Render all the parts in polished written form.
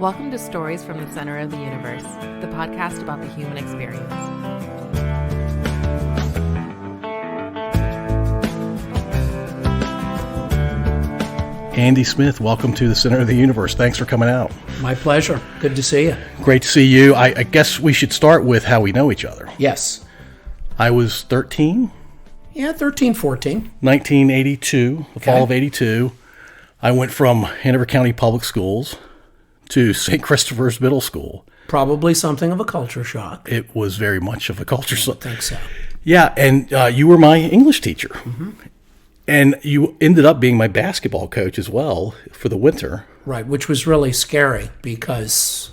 Welcome to Stories from the Center of the Universe, the podcast about the human experience. Andy Smith, welcome to the Center of the Universe. Thanks for coming out. My pleasure. Good to see you. Great to see you. I guess we should start with how we know each other. Yes. I was 13. Yeah, 13, 14. 1982, the fall of 82. I went from Hanover County Public Schools to St. Christopher's Middle School. Probably something of a culture shock. It was very much of a culture shock. I think so. Yeah, and you were my English teacher. Mm-hmm. And you ended up being my basketball coach as well for the winter. Right, which was really scary because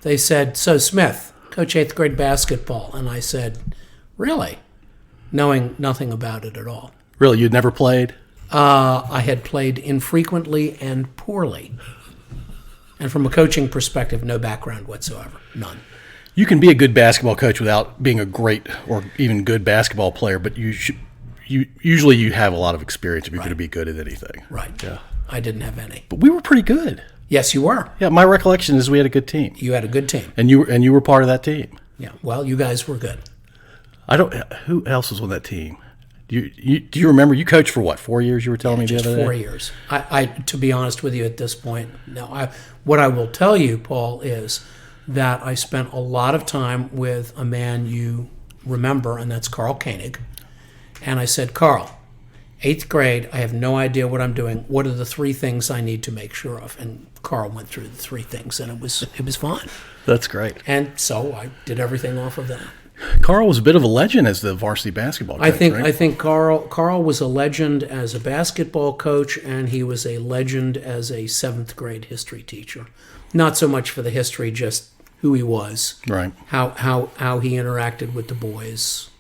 they said, "So Smith, coach 8th grade basketball." And I said, "Really?" Knowing nothing about it at all. Really? You'd never played? I had played infrequently and poorly. And from a coaching perspective, no background whatsoever. None. You can be a good basketball coach without being a great or even good basketball player, but you usually have a lot of experience if you're going to be good at anything. Right. Yeah. I didn't have any. But we were pretty good. Yes, you were. Yeah, my recollection is we had a good team. You had a good team. And you were part of that team. Yeah. Well, you guys were good. Who else was on that team? Do you remember? You coached for what, 4 years? You were telling me the other day. 4 years. I to be honest with you, at this point, no. What I will tell you, Paul, is that I spent a lot of time with a man you remember, and that's Carl Koenig. And I said, "Carl, 8th grade, I have no idea what I'm doing. What are the 3 things I need to make sure of?" And Carl went through the 3 things, and it was fine. That's great. And so I did everything off of that. Carl was a bit of a legend as the varsity basketball coach, I think Carl was a legend as a basketball coach, and he was a legend as a 7th grade history teacher. Not so much for the history, just who he was, right? How he interacted with the boys.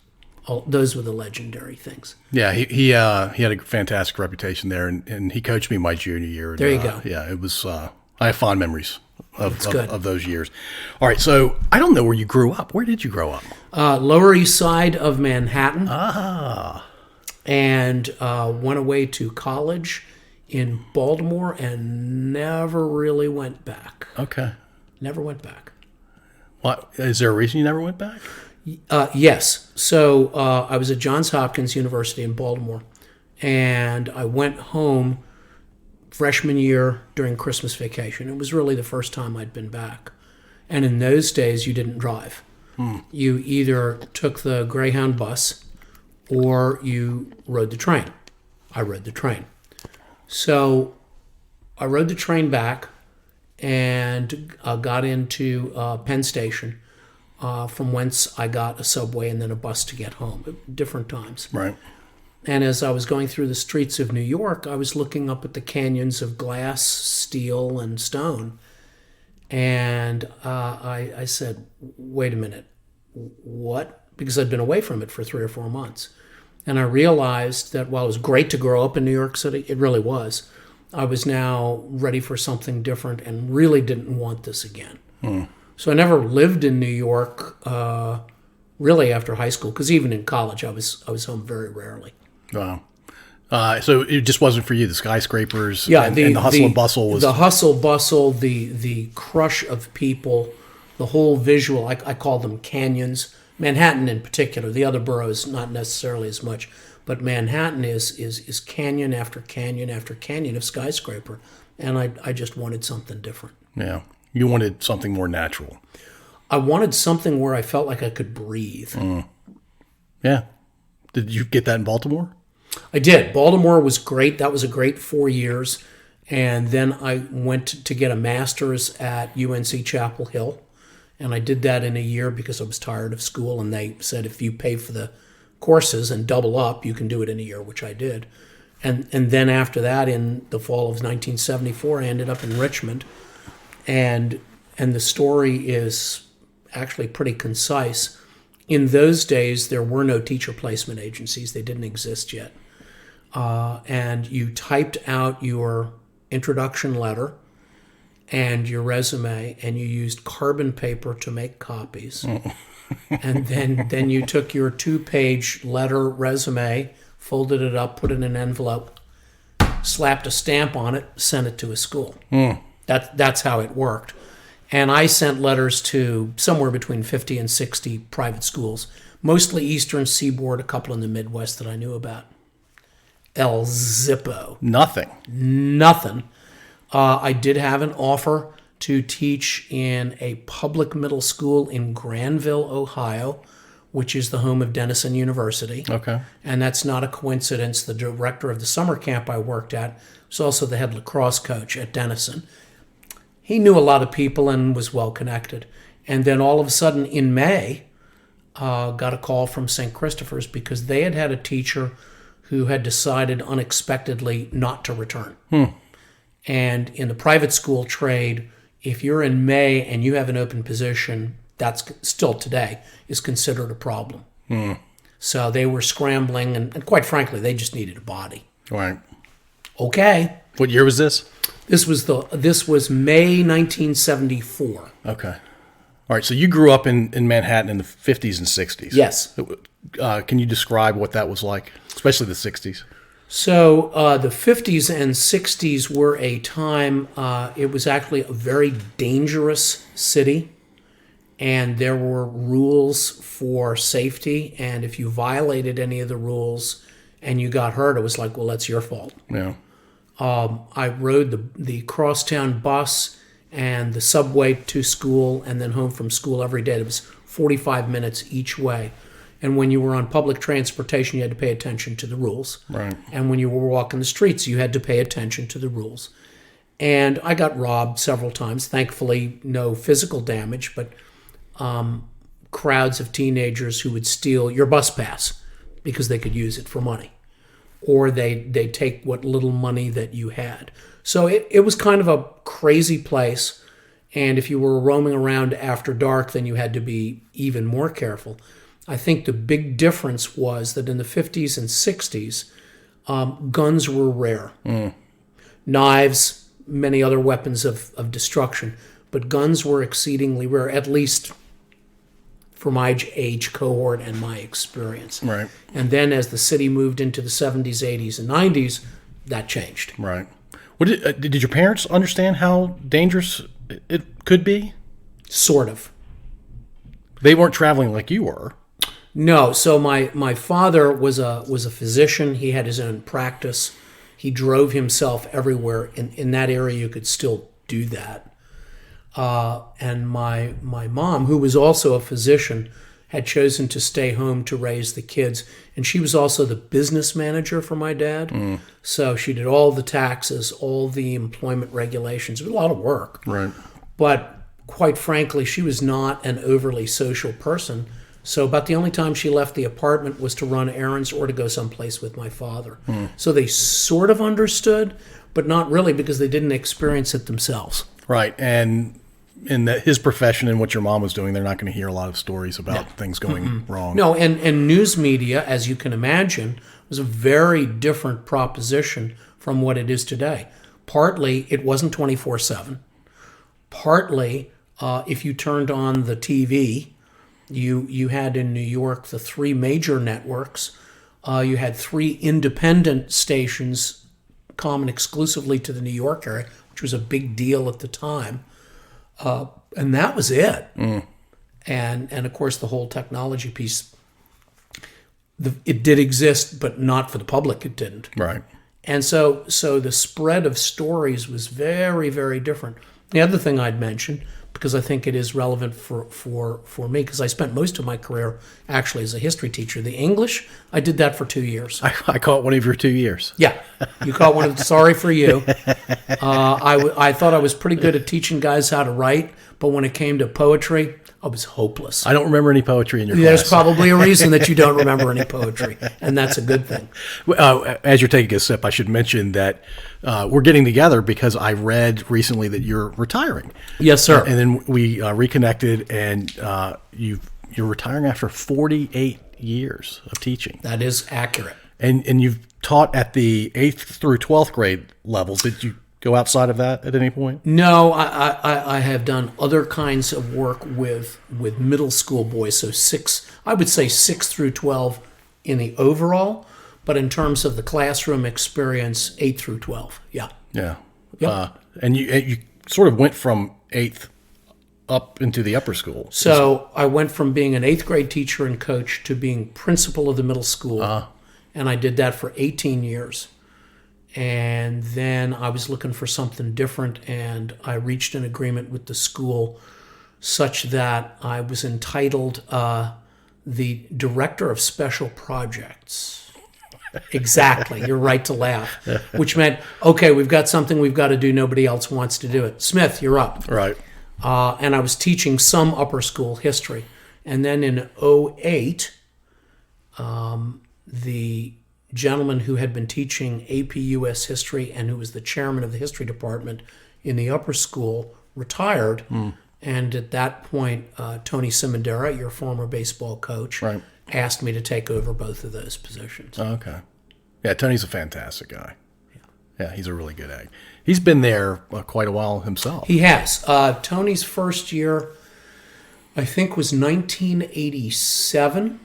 Those were the legendary things. Yeah, he had a fantastic reputation there, and he coached me my junior year. There you go. Yeah, it was. I have fond memories of those years. All right, so I don't know where you grew up. Where did you grow up? Lower East Side of Manhattan. And went away to college in Baltimore and never really went back. Okay. Never went back. What? Is there a reason you never went back? Yes. So I was at Johns Hopkins University in Baltimore, and I went home freshman year during Christmas vacation. It was really the first time I'd been back. And in those days, you didn't drive. You either took the Greyhound bus or you rode the train. I rode the train. So I rode the train back and got into Penn Station, from whence I got a subway and then a bus to get home at different times. Right. And as I was going through the streets of New York, I was looking up at the canyons of glass, steel, and stone. And I said, "Wait a minute, what?" Because I'd been away from it for 3 or 4 months. And I realized that while it was great to grow up in New York City, it really was, I was now ready for something different and really didn't want this again. So I never lived in New York really after high school, because even in college I was home very rarely. Wow. So it just wasn't for you, the skyscrapers and the hustle and bustle was... The hustle, bustle, the crush of people, the whole visual, I call them canyons. Manhattan in particular, the other boroughs not necessarily as much, but Manhattan is canyon after canyon after canyon of skyscraper, and I just wanted something different. Yeah, you wanted something more natural. I wanted something where I felt like I could breathe. Yeah. Did you get that in Baltimore? I did. Baltimore was great. That was a great 4 years. And then I went to get a master's at UNC Chapel Hill. And I did that in a year because I was tired of school. And they said, if you pay for the courses and double up, you can do it in a year, which I did. And then after that, in the fall of 1974, I ended up in Richmond. And the story is actually pretty concise. In those days, there were no teacher placement agencies. They didn't exist yet. And you typed out your introduction letter and your resume, and you used carbon paper to make copies. And then you took your 2-page letter resume, folded it up, put it in an envelope, slapped a stamp on it, sent it to a school. That's how it worked. And I sent letters to somewhere between 50 and 60 private schools, mostly Eastern Seaboard, a couple in the Midwest that I knew about. El Zippo. Nothing. Nothing. I did have an offer to teach in a public middle school in Granville, Ohio, which is the home of Denison University. Okay. And that's not a coincidence. The director of the summer camp I worked at was also the head lacrosse coach at Denison. He knew a lot of people and was well connected. And then all of a sudden in May, got a call from St. Christopher's because they had had a teacher who had decided unexpectedly not to return. And in the private school trade, if you're in May and you have an open position, that's still today is considered a problem. So they were scrambling, and quite frankly, they just needed a body. Right. Okay. What year was this? This was May 1974. Okay. All right. So you grew up in Manhattan in the 50s and 60s. Yes. Can you describe what that was like, especially the 60s? So the 50s and 60s were a time, it was actually a very dangerous city, and there were rules for safety, and if you violated any of the rules and you got hurt, it was like, well, that's your fault. Yeah. I rode the crosstown bus and the subway to school and then home from school every day. It was 45 minutes each way. And when you were on public transportation, you had to pay attention to the rules. Right. And when you were walking the streets, you had to pay attention to the rules. And I got robbed several times. Thankfully, no physical damage, but crowds of teenagers who would steal your bus pass because they could use it for money. Or they'd take what little money that you had. So it was kind of a crazy place. And if you were roaming around after dark, then you had to be even more careful. I think the big difference was that in the 50s and 60s, guns were rare. Knives, many other weapons of destruction, but guns were exceedingly rare, at least for my age cohort and my experience. Right. And then as the city moved into the 70s, 80s, and 90s, that changed. Right. What did your parents understand how dangerous it could be? Sort of. They weren't traveling like you were. No. So my father was a physician. He had his own practice. He drove himself everywhere. In that area, you could still do that. And my mom, who was also a physician, had chosen to stay home to raise the kids. And she was also the business manager for my dad. So she did all the taxes, all the employment regulations. It was a lot of work. Right. But quite frankly, she was not an overly social person. So about the only time she left the apartment was to run errands or to go someplace with my father. So they sort of understood, but not really because they didn't experience it themselves. Right. And in his profession and what your mom was doing, they're not going to hear a lot of stories about things going wrong. No, and news media, as you can imagine, was a very different proposition from what it is today. Partly, it wasn't 24/7. Partly, if you turned on the TV, you had in New York the three major networks. You had three independent stations common exclusively to the New York area, which was a big deal at the time. And that was it. And of course, the whole technology piece, it did exist, but not for the public, it didn't. Right. And so the spread of stories was very, very different. The other thing I'd mention, because I think it is relevant for me, because I spent most of my career actually as a history teacher. The English, I did that for 2 years. I caught one of your 2 years. Yeah, you caught one of the, sorry for you. I thought I was pretty good at teaching guys how to write, but when it came to poetry, I was hopeless. I don't remember any poetry in your There's class. probably a reason that you don't remember any poetry, and that's a good thing. As you're taking a sip, I should mention that we're getting together because I read recently that you're retiring. Yes, sir. And then we reconnected, and you're retiring after 48 years of teaching. That is accurate. And you've taught at the 8th through 12th grade levels. Did you go outside of that at any point? No, I have done other kinds of work with middle school boys. So I would say 6 through 12 in the overall, but in terms of the classroom experience, 8 through 12. Yeah. Yeah. Yep. And you sort of went from 8th up into the upper school. So I went from being an 8th grade teacher and coach to being principal of the middle school. And I did that for 18 years. And then I was looking for something different, and I reached an agreement with the school such that I was entitled the director of special projects. Exactly. You're right to laugh. Which meant, okay, we've got something we've got to do. Nobody else wants to do it. Smith, you're up. Right. And I was teaching some upper school history. And then in '08, the gentleman who had been teaching AP US history and who was the chairman of the history department in the upper school retired. And at that point, Tony Simondera, your former baseball coach, Right. asked me to take over both of those positions. Okay. Yeah, Tony's a fantastic guy. Yeah, he's a really good egg. He's been there quite a while himself. He has. Tony's first year, I think, was 1987.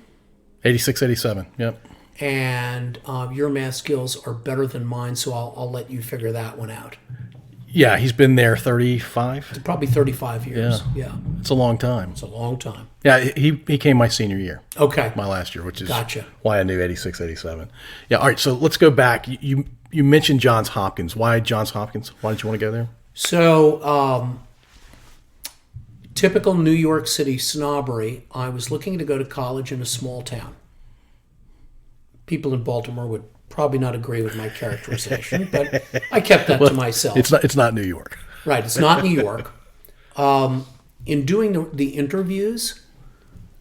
86, 87. Yep. And your math skills are better than mine, so I'll let you figure that one out. Yeah, he's been there 35. Probably 35 years. Yeah. It's a long time. It's a long time. Yeah, he came my senior year. Okay. My last year, which is Gotcha. why I knew 86, 87. Yeah, all right, so let's go back. You mentioned Johns Hopkins. Why Johns Hopkins? Why did you want to go there? So, typical New York City snobbery, I was looking to go to college in a small town. People in Baltimore would probably not agree with my characterization, but I kept that to myself. It's not New York. Right, it's not New York. In doing the interviews,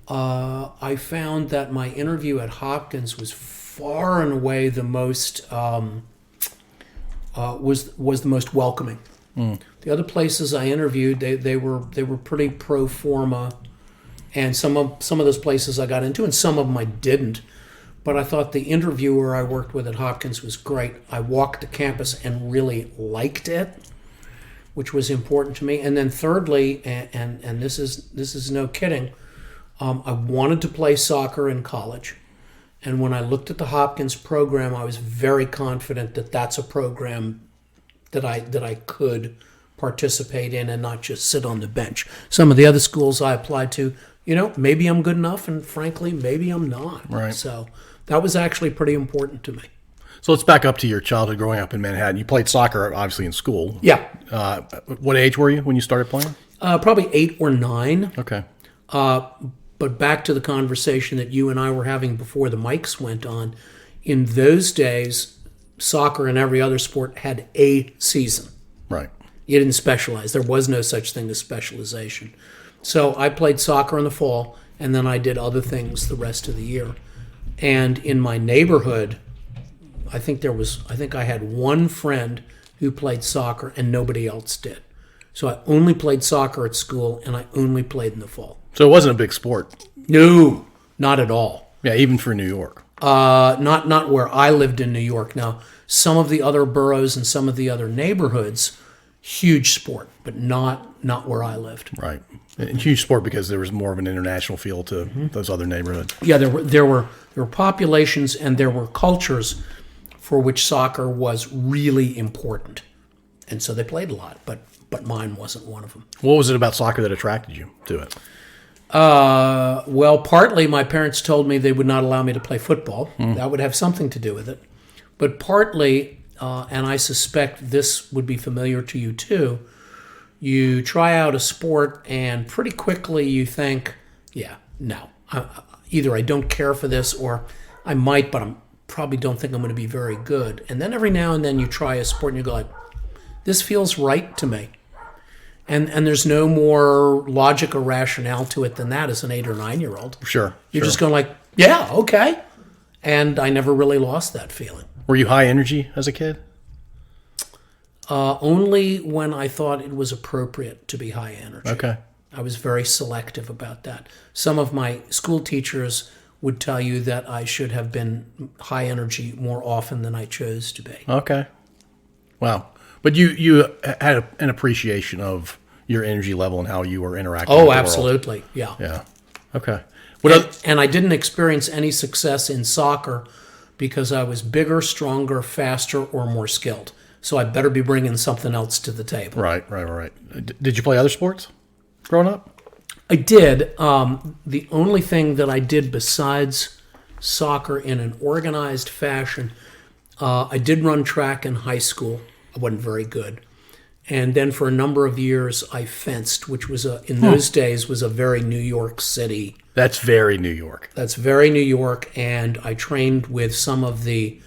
I found that my interview at Hopkins was far and away the most was the most welcoming. The other places I interviewed, they were pretty pro forma, and some of those places I got into, and some of them I didn't. But I thought the interviewer I worked with at Hopkins was great. I walked the campus and really liked it, which was important to me. And then thirdly, and this is no kidding, I wanted to play soccer in college. And when I looked at the Hopkins program, I was very confident that that's a program that I could participate in and not just sit on the bench. Some of the other schools I applied to, maybe I'm good enough, and frankly, maybe I'm not. Right. So that was actually pretty important to me. So let's back up to your childhood growing up in Manhattan. You played soccer, obviously, in school. Yeah. What age were you when you started playing? Probably 8 or 9. Okay. But back to the conversation that you and I were having before the mics went on. In those days, soccer and every other sport had a season. Right. You didn't specialize. There was no such thing as specialization. So I played soccer in the fall, and then I did other things the rest of the year. And in my neighborhood, I think I had one friend who played soccer and nobody else did. So I only played soccer at school, and I only played in the fall. So it wasn't a big sport. No, not at all. Yeah, even for New York. Not where I lived in New York. Now, some of the other boroughs and some of the other neighborhoods, huge sport, but not where I lived. Right. And huge sport because there was more of an international feel to those other neighborhoods. Yeah, there were populations and there were cultures for which soccer was really important, and so they played a lot. But mine wasn't one of them. What was it about soccer that attracted you to it? Well, partly my parents told me they would not allow me to play football. That would have something to do with it. But partly, and I suspect this would be familiar to you too, you try out a sport and pretty quickly you think, either I don't care for this or I might, but I probably don't think I'm going to be very good. And then every now and then you try a sport and you go like, this feels right to me. And there's no more logic or rationale to it than that as an 8 or 9-year-old. Sure. You're just going like, yeah, okay. And I never really lost that feeling. Were you high energy as a kid? Only when I thought it was appropriate to be high energy. Okay. I was very selective about that. Some of my school teachers would tell you that I should have been high energy more often than I chose to be. Okay. Wow. But you had an appreciation of your energy level and how you were interacting with the world. Absolutely. Yeah. Yeah. Okay. And I didn't experience any success in soccer because I was bigger, stronger, faster, or more skilled. so I better be bringing something else to the table. Right. Did you play other sports growing up? I did. The only thing that I did besides soccer in an organized fashion, I did run track in high school. I wasn't very good. And then for a number of years, I fenced, which was in those days was a very New York City. That's very New York. That's very New York, and I trained with some of the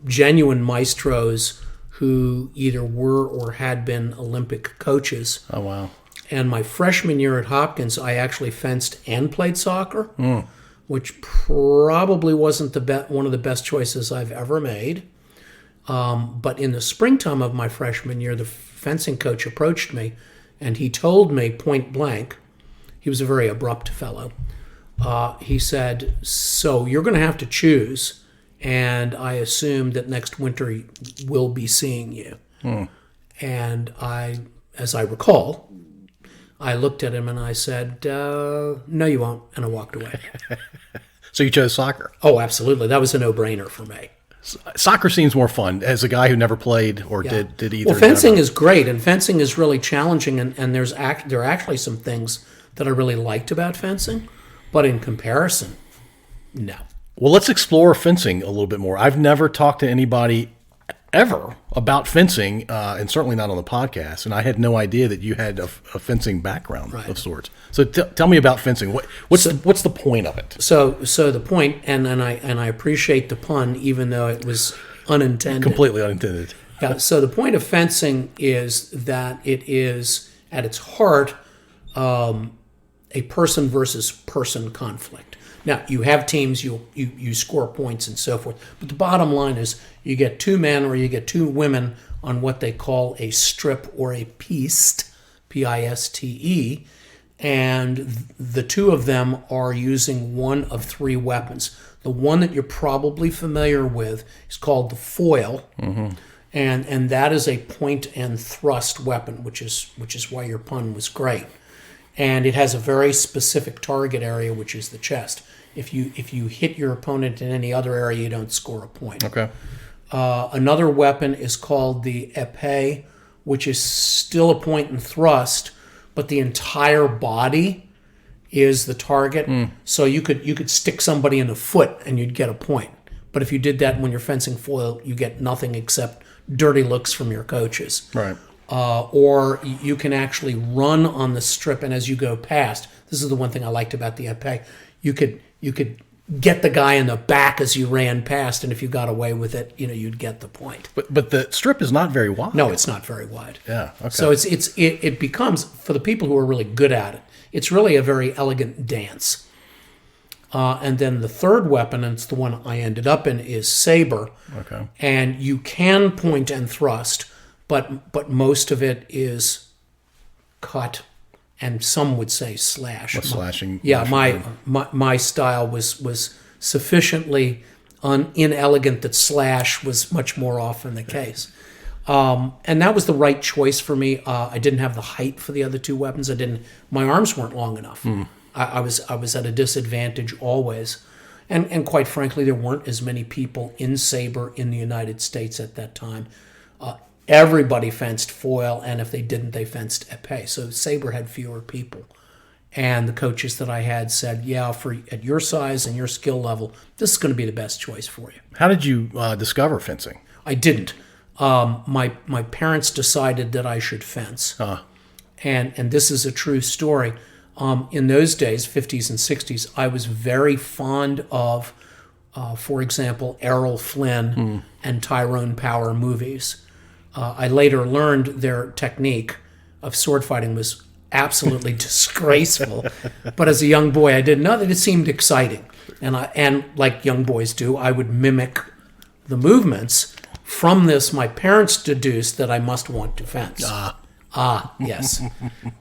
genuine maestros who either were or had been Olympic coaches. Oh wow! And my freshman year at Hopkins, I actually fenced and played soccer, which probably wasn't one of the best choices I've ever made. But in the springtime of my freshman year, the fencing coach approached me, and he told me point blank, he was a very abrupt fellow. He said, "So you're going to have to choose, and I assume that next winter we'll be seeing you." And as I recall, I looked at him and I said, "No, you won't," and I walked away. So you chose soccer? Oh, absolutely. That was a no-brainer for me. Soccer seems more fun as a guy who never played or did either. Well, fencing is great, and fencing is really challenging, and there are actually some things that I really liked about fencing, but in comparison, no. Well, let's explore fencing a little bit more. I've never talked to anybody ever about fencing, and certainly not on the podcast, and I had no idea that you had a fencing background of sorts. So tell me about fencing. What's the point of it? So the point, and I appreciate the pun, even though it was unintended. Completely unintended. Yeah. So the point of fencing is that it is at its heart a person versus person conflict. Now, you have teams, you score points and so forth, but the bottom line is you get two men or you get two women on what they call a strip or a piste, P-I-S-T-E, and the two of them are using one of three weapons. The one that you're probably familiar with is called the foil, and that is a point and thrust weapon, which is why your pun was great. And it has a very specific target area, which is the chest. If you hit your opponent in any other area, you don't score a point. Okay. Another weapon is called the épée, which is still a point and thrust, but the entire body is the target. So you could stick somebody in the foot and you'd get a point. But if you did that when you're fencing foil, you get nothing except dirty looks from your coaches. Right. Or you can actually run on the strip, and as you go past, this is the one thing I liked about the épée, you could get the guy in the back as you ran past, and if you got away with it, you'd get the point. But the strip is not very wide. No, it's not very wide. Yeah. Okay. So it becomes, for the people who are really good at it, it's really a very elegant dance. And then the third weapon, and it's the one I ended up in, is saber. Okay. And you can point and thrust, but most of it is cut, and some would say slash. Slashing. Yeah, my style was sufficiently inelegant that slash was much more often the case. And that was the right choice for me. I didn't have the height for the other two weapons. My arms weren't long enough. I was at a disadvantage always. And quite frankly, there weren't as many people in saber in the United States at that time. Everybody fenced foil, and if they didn't, they fenced épée. So saber had fewer people. And the coaches that I had said, yeah, at your size and your skill level, this is going to be the best choice for you. How did you discover fencing? I didn't. My parents decided that I should fence. And this is a true story. In those days, 50s and 60s, I was very fond of, for example, Errol Flynn and Tyrone Power movies. I later learned their technique of sword fighting was absolutely disgraceful. But as a young boy, I didn't know that it seemed exciting. And like young boys do, I would mimic the movements. From this, my parents deduced that I must want to fence. Yes.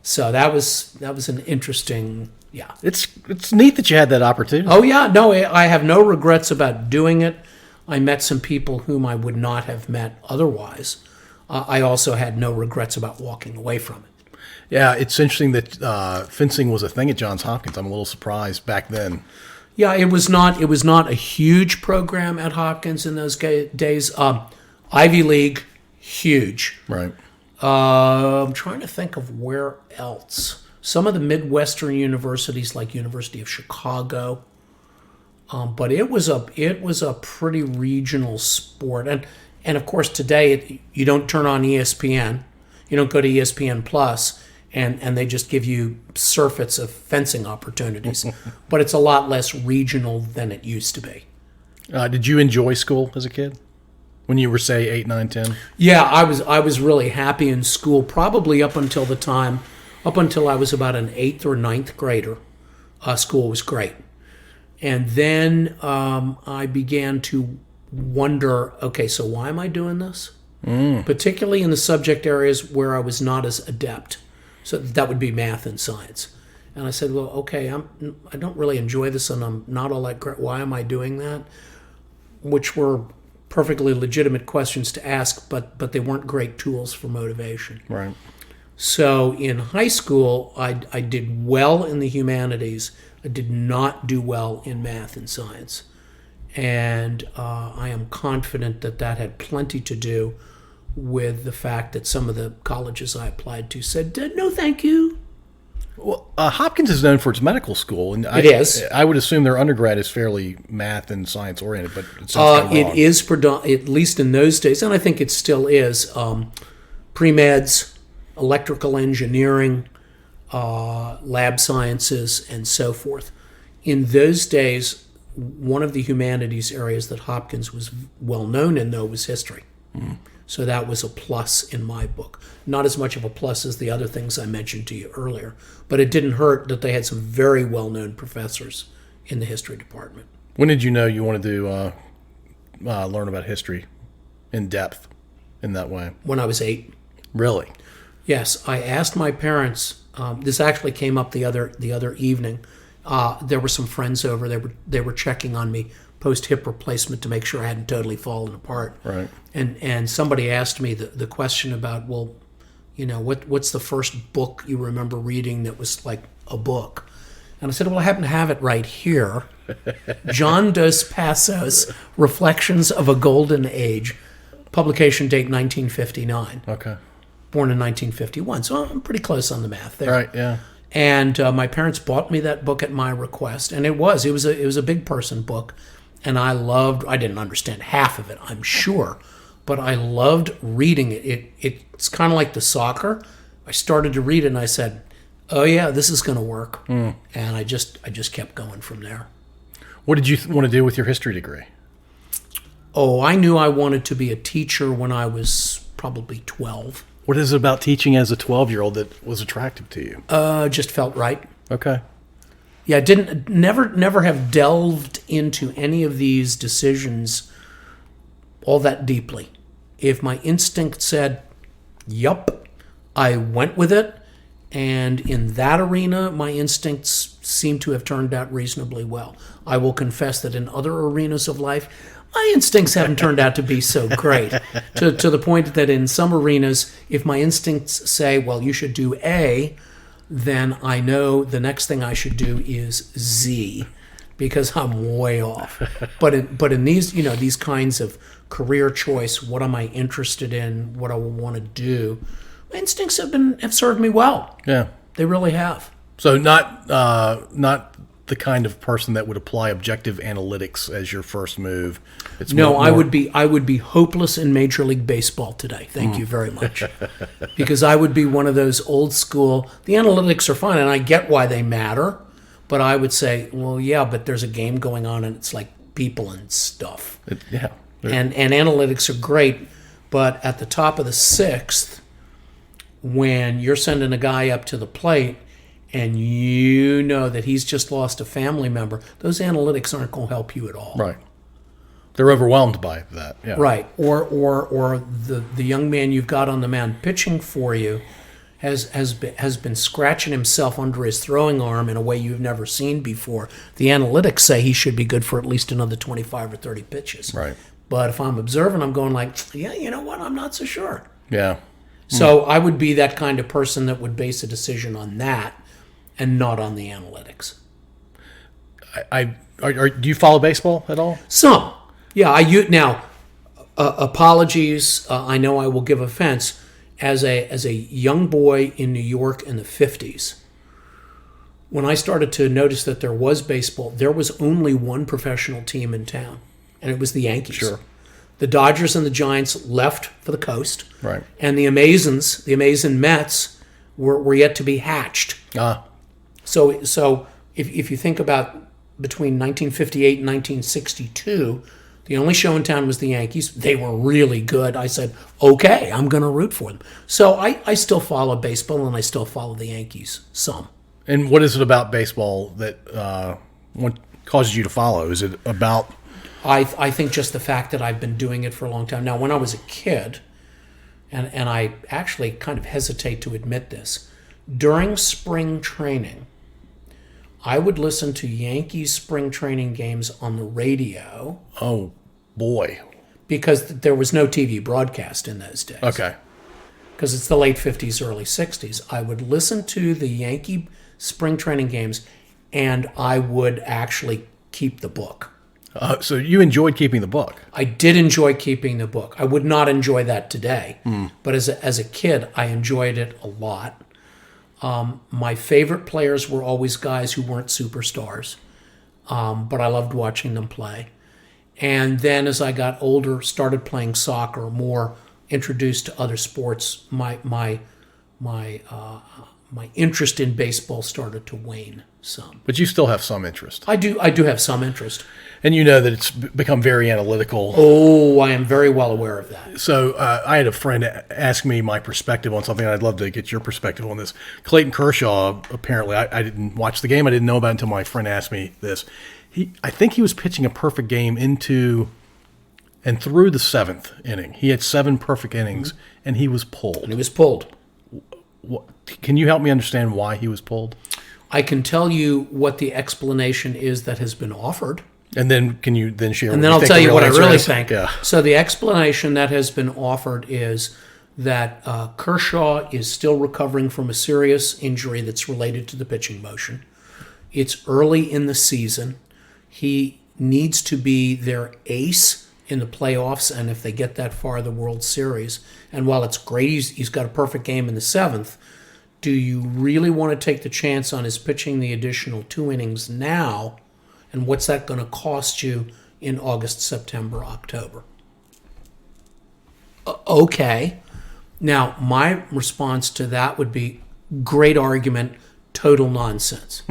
So that was an interesting, yeah. It's neat that you had that opportunity. Oh, yeah. No, I have no regrets about doing it. I met some people whom I would not have met otherwise. I also had no regrets about walking away from it. Yeah, it's interesting that fencing was a thing at Johns Hopkins. I'm a little surprised back then. Yeah, it was not a huge program at Hopkins in those days. Ivy League, huge. Right. I'm trying to think of where else. Some of the Midwestern universities, like University of Chicago, but it was a pretty regional sport, and of course today you don't turn on ESPN, you don't go to ESPN Plus, and they just give you surfeits of fencing opportunities, but it's a lot less regional than it used to be. Did you enjoy school as a kid? When you were, say, 8, 9, 10? Yeah, I was really happy in school, probably up until I was about an 8th or 9th grader. School was great. And then I began to wonder, okay, so why am I doing this? Particularly in the subject areas where I was not as adept. So that would be math and science. And I said, well, okay, I don't really enjoy this, and I'm not all that great. Why am I doing that? Which were perfectly legitimate questions to ask, but they weren't great tools for motivation. Right. So in high school, I did well in the humanities. I did not do well in math and science. And I am confident that had plenty to do with the fact that some of the colleges I applied to said, no, thank you. Well, Hopkins is known for its medical school, and It is. I would assume their undergrad is fairly math and science oriented, but it sounds kind of wrong. It is at least in those days, and I think it still is. Pre-meds, electrical engineering, lab sciences, and so forth. In those days, one of the humanities areas that Hopkins was well known in, though, was history. So that was a plus in my book. Not as much of a plus as the other things I mentioned to you earlier, but it didn't hurt that they had some very well-known professors in the history department. When did you know you wanted to learn about history in depth in that way? When I was 8. Really? Yes, I asked my parents. This actually came up the other evening. There were some friends over. They were checking on me post hip replacement to make sure I hadn't totally fallen apart. Right. And somebody asked me the question about, well, you know, what's the first book you remember reading that was like a book? And I said, well, I happen to have it right here. John Dos Passos, Reflections of a Golden Age, publication date 1959. Okay. Born in 1951, so I'm pretty close on the math there. Right, yeah. And my parents bought me that book at my request, and it was a big person book, and I didn't understand half of it, I'm sure, but I loved reading it. It's kind of like the soccer. I started to read it, and I said, oh yeah, this is going to work, and I just kept going from there. What did you want to do with your history degree? Oh, I knew I wanted to be a teacher when I was probably 12. What is it about teaching as a 12-year-old that was attractive to you? Just felt right. Okay. Yeah, I never have delved into any of these decisions all that deeply. If my instinct said, yup, I went with it. And in that arena, my instincts seem to have turned out reasonably well. I will confess that in other arenas of life, my instincts haven't turned out to be so great, to the point that in some arenas, if my instincts say, well, you should do A, then I know the next thing I should do is Z, because I'm way off. But in these, you know, these kinds of career choice, what am I interested in, what I want to do, my instincts have served me well. Yeah. They really have. So not the kind of person that would apply objective analytics as your first move. It's no, more... I would be hopeless in Major League Baseball today. Thank you very much. Because I would be one of those old school, the analytics are fine and I get why they matter, but I would say, well, yeah, but there's a game going on and it's like people and stuff. Yeah. And analytics are great, but at the top of the sixth, when you're sending a guy up to the plate and you know that he's just lost a family member, those analytics aren't going to help you at all. Right. They're overwhelmed by that. Yeah. Right. Or the young man you've got on the mound pitching for you has been scratching himself under his throwing arm in a way you've never seen before. The analytics say he should be good for at least another 25 or 30 pitches. Right. But if I'm observing, I'm going like, yeah, you know what? I'm not so sure. Yeah. So I would be that kind of person that would base a decision on that and not on the analytics. Do you follow baseball at all? Some. Yeah, now, apologies. I know I will give offense. As a young boy in New York in the 50s, when I started to notice that there was baseball, there was only one professional team in town, and it was the Yankees. Sure. The Dodgers and the Giants left for the coast, Right. and the Amazing Mets were yet to be hatched. So if you think about between 1958 and 1962, the only show in town was the Yankees. They were really good. I said, okay, I'm going to root for them. So I still follow baseball, and I still follow the Yankees some. And what is it about baseball that what causes you to follow? Is it about... I think just the fact that I've been doing it for a long time. Now, when I was a kid, and I actually kind of hesitate to admit this, during spring training, I would listen to Yankees spring training games on the radio. Oh, boy. Because there was no TV broadcast in those days. Okay. Because it's the late 50s, early 60s. I would listen to the Yankee spring training games, and I would actually keep the book. So you enjoyed keeping the book? I did enjoy keeping the book. I would not enjoy that today. But as a kid, I enjoyed it a lot. My favorite players were always guys who weren't superstars, but I loved watching them play. And then as I got older, started playing soccer, more introduced to other sports, my interest in baseball started to wane some. But you still have some interest. I do have some interest. And you know that it's become very analytical. Oh, I am very well aware of that. So I had a friend ask me my perspective on something, and I'd love to get your perspective on this. Clayton Kershaw, apparently, I didn't watch the game. I didn't know about it until my friend asked me this. I think he was pitching a perfect game into and through the seventh inning. He had 7 perfect innings, and he was pulled. And he was pulled. Can you help me understand why he was pulled? I can tell you what the explanation is that has been offered. And then can you then share? And then I'll tell you what I really think. Yeah. So the explanation that has been offered is that Kershaw is still recovering from a serious injury that's related to the pitching motion. It's early in the season. He needs to be their ace in the playoffs, and if they get that far, the World Series. And while it's great he's got a perfect game in the 7th, do you really want to take the chance on his pitching the additional 2 innings now? And what's that going to cost you in August, September, October? Okay. Now, my response to that would be great argument, total nonsense.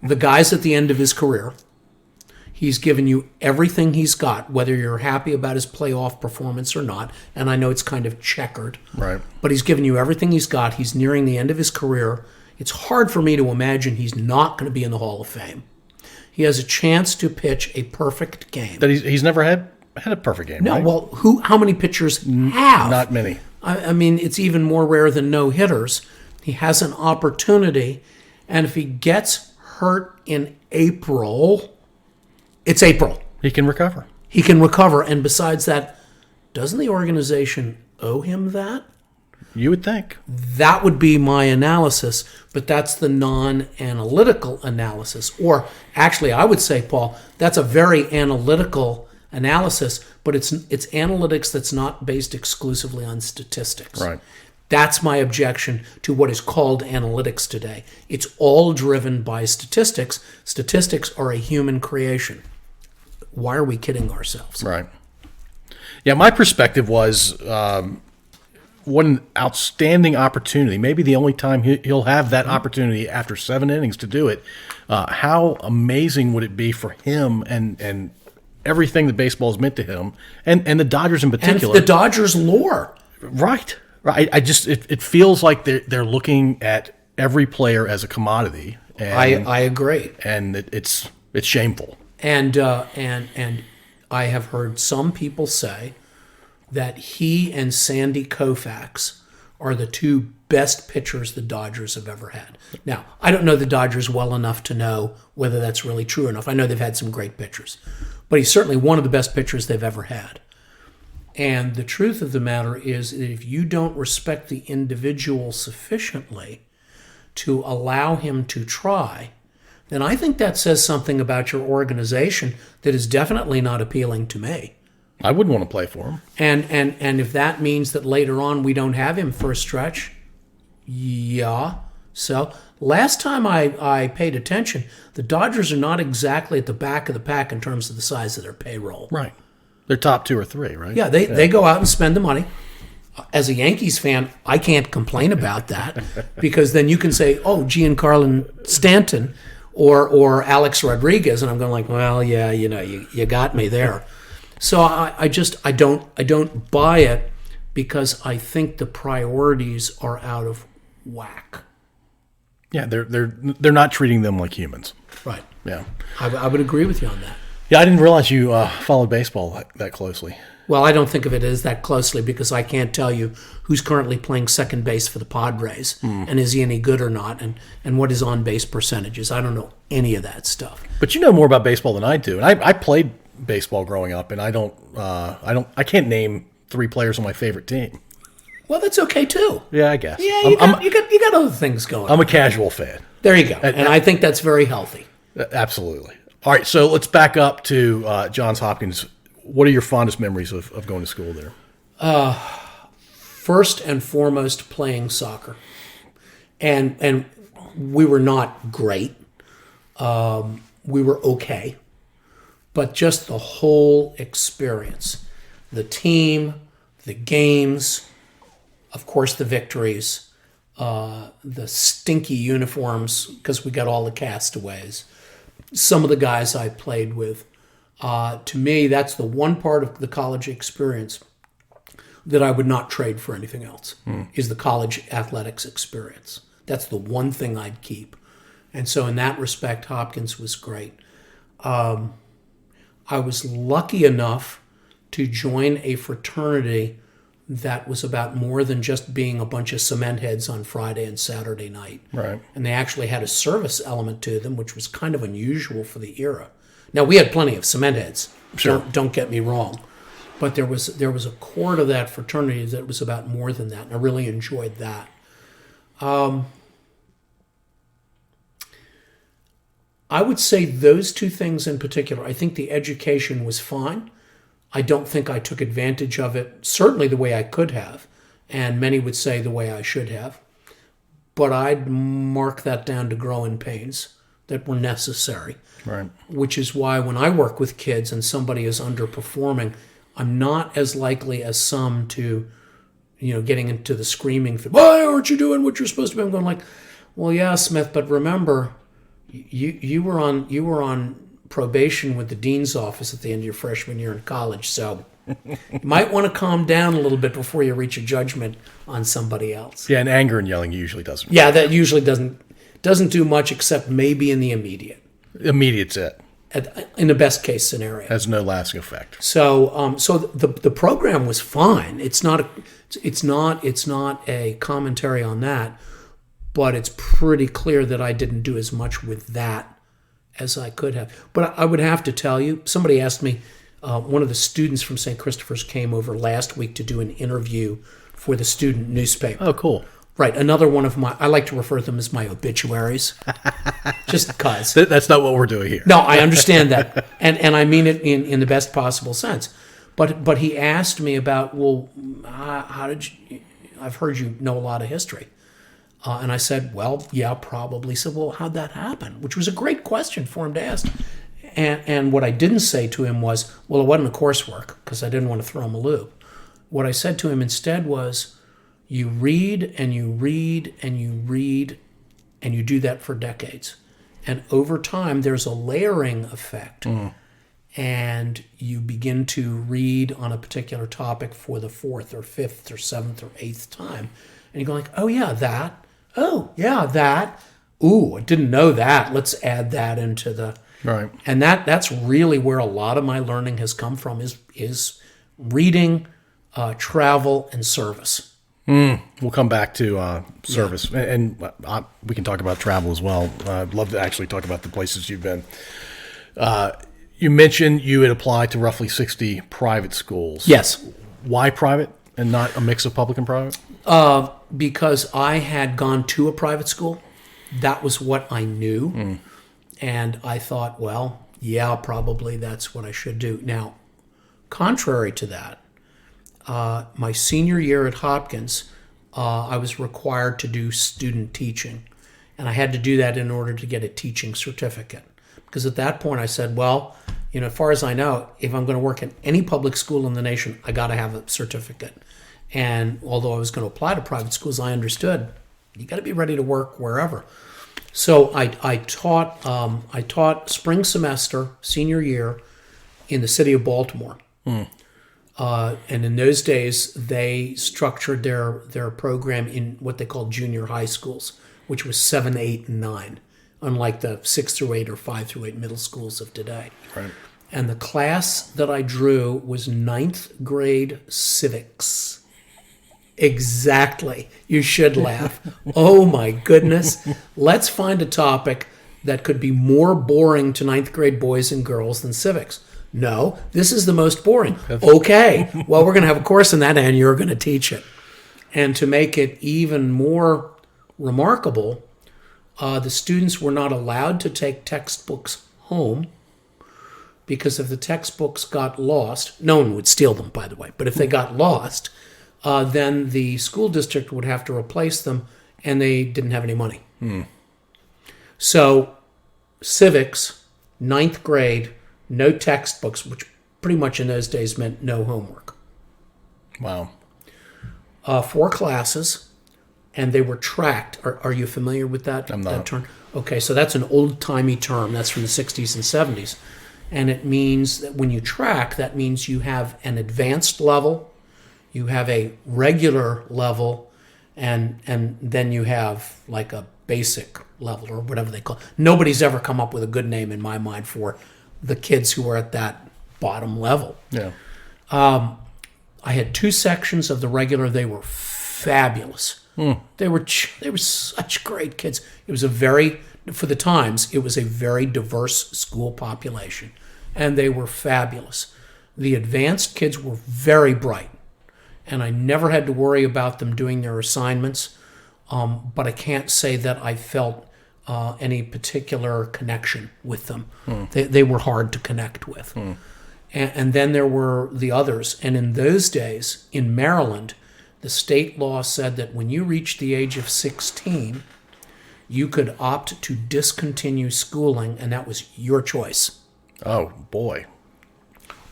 The guy's at the end of his career. He's given you everything he's got, whether you're happy about his playoff performance or not. And I know it's kind of checkered. Right. But he's given you everything he's got. He's nearing the end of his career. It's hard for me to imagine he's not going to be in the Hall of Fame. He has a chance to pitch a perfect game. That he's never had a perfect game. No, right? well, how many pitchers have? Not many. I mean, it's even more rare than no hitters. He has an opportunity, and if he gets hurt in April, it's April. He can recover. He can recover, and besides that, doesn't the organization owe him that? You would think. That would be my analysis, but that's the non-analytical analysis. Or actually, I would say, Paul, that's a very analytical analysis, but it's analytics that's not based exclusively on statistics. Right. That's my objection to what is called analytics today. It's all driven by statistics. Statistics are a human creation. Why are we kidding ourselves? Right. Yeah, my perspective was what an outstanding opportunity. Maybe the only time he'll have that opportunity after 7 innings to do it. How amazing would it be for him and everything that baseball has meant to him and the Dodgers in particular. And the Dodgers lore. Right. I just it feels like they're looking at every player as a commodity. And, I agree. And it's shameful. And I have heard some people say that he and Sandy Koufax are the 2 best pitchers the Dodgers have ever had. Now, I don't know the Dodgers well enough to know whether that's really true enough. I know they've had some great pitchers, but he's certainly one of the best pitchers they've ever had. And the truth of the matter is that if you don't respect the individual sufficiently to allow him to try, then I think that says something about your organization that is definitely not appealing to me. I wouldn't want to play for him. And if that means that later on we don't have him for a stretch, yeah. So last time I paid attention, the Dodgers are not exactly at the back of the pack in terms of the size of their payroll. Right. They're top 2 or 3, right? Yeah, they go out and spend the money. As a Yankees fan, I can't complain about that because then you can say, oh, Giancarlo Stanton or Alex Rodriguez, and I'm going like, well, yeah, you got me there. So I don't buy it because I think the priorities are out of whack. Yeah, they're not treating them like humans. Right. Yeah. I would agree with you on that. Yeah, I didn't realize you followed baseball that closely. Well, I don't think of it as that closely because I can't tell you who's currently playing second base for the Padres and is he any good or not and what his on-base percentage is. I don't know any of that stuff. But you know more about baseball than I do. And I played baseball growing up, and I can't name 3 players on my favorite team. Well, that's okay too. Yeah, I guess. Yeah, you got other things going on. I'm a casual fan. There you go. And I think that's very healthy. Absolutely. All right, so let's back up to Johns Hopkins. What are your fondest memories of going to school there? First and foremost, playing soccer. And we were not great. We were okay. But just the whole experience. The team, the games, of course the victories, the stinky uniforms because we got all the castaways. Some of the guys I played with. To me, that's the one part of the college experience that I would not trade for anything else, is the college athletics experience. That's the one thing I'd keep. And so in that respect, Hopkins was great. I was lucky enough to join a fraternity that was about more than just being a bunch of cement heads on Friday and Saturday night. Right. And they actually had a service element to them, which was kind of unusual for the era. Now, we had plenty of cement heads. Sure. Don't get me wrong. But there was a core to that fraternity that was about more than that, and I really enjoyed that. I would say those 2 things in particular. I think the education was fine. I don't think I took advantage of it, certainly the way I could have, and many would say the way I should have. But I'd mark that down to growing pains that were necessary. Right. Which is why when I work with kids and somebody is underperforming, I'm not as likely as some to, getting into the screaming, why aren't you doing what you're supposed to be? I'm going like, well, yeah, Smith, but remember, you were on probation with the dean's office at the end of your freshman year in college, so you might want to calm down a little bit before you reach a judgment on somebody else. Yeah, and anger and yelling usually doesn't. Yeah, that usually doesn't do much except maybe in the immediate. Immediate's it. In the best case scenario. Has no lasting effect. So the program was fine. It's not a commentary on that, but it's pretty clear that I didn't do as much with that as I could have. But I would have to tell you, somebody asked me, one of the students from St. Christopher's came over last week to do an interview for the student newspaper. Oh, cool. Right, another one of I like to refer to them as my obituaries, just because. That's not what we're doing here. No, I understand that, and I mean it in the best possible sense. But he asked me about, well, how did you? I've heard you know a lot of history, and I said, well, yeah, probably. He said, well, how'd that happen? Which was a great question for him to ask. And what I didn't say to him was, well, it wasn't a coursework because I didn't want to throw him a loop. What I said to him instead was, you read and you read and you read, and you do that for decades. And over time, there's a layering effect. And you begin to read on a particular topic for the 4th or 5th or 7th or 8th time. And you go like, oh, yeah, that. Oh, yeah, that. Ooh, I didn't know that. Let's add that into the... Right. And that's really where a lot of my learning has come from is reading, travel, and service. We'll come back to service, and we can talk about travel as well. I'd love to actually talk about the places you've been. You mentioned you had applied to roughly 60 private schools. Yes. Why private and not a mix of public and private? Because I had gone to a private school. That was what I knew. And I thought, well, yeah, probably that's what I should do. Now, contrary to that, my senior year at Hopkins, I was required to do student teaching. And I had to do that in order to get a teaching certificate. Because at that point I said, well, as far as I know, if I'm going to work in any public school in the nation, I got to have a certificate. And although I was going to apply to private schools, I understood you got to be ready to work wherever. So I taught spring semester, senior year, in the city of Baltimore. And in those days, they structured their program in what they called junior high schools, which was 7, 8, and 9, unlike the 6 through 8 or 5 through 8 middle schools of today. Right. And the class that I drew was 9th grade civics. Exactly. You should laugh. Oh my goodness. Let's find a topic that could be more boring to 9th grade boys and girls than civics. No, this is the most boring. Okay, well, we're going to have a course in that and you're going to teach it. And to make it even more remarkable, the students were not allowed to take textbooks home because if the textbooks got lost, no one would steal them, by the way, but if they got lost, then the school district would have to replace them and they didn't have any money. So civics, 9th grade, no textbooks, which pretty much in those days meant no homework. Wow. 4 classes, and they were tracked. Are you familiar with that, that term? Okay, so that's an old-timey term. That's from the 60s and 70s. And it means that when you track, that means you have an advanced level, you have a regular level, and then you have like a basic level or whatever they call it. Nobody's ever come up with a good name in my mind for the kids who are at that bottom level. Yeah. I had 2 sections of the regular. They were fabulous. They were such great kids. It was for the times, it was a very diverse school population, and they were fabulous. The advanced kids were very bright, and I never had to worry about them doing their assignments, but I can't say that I felt any particular connection with them. They were hard to connect with. And then there were the others. And in those days, in Maryland, the state law said that when you reached the age of 16, you could opt to discontinue schooling, and that was your choice. Oh, boy.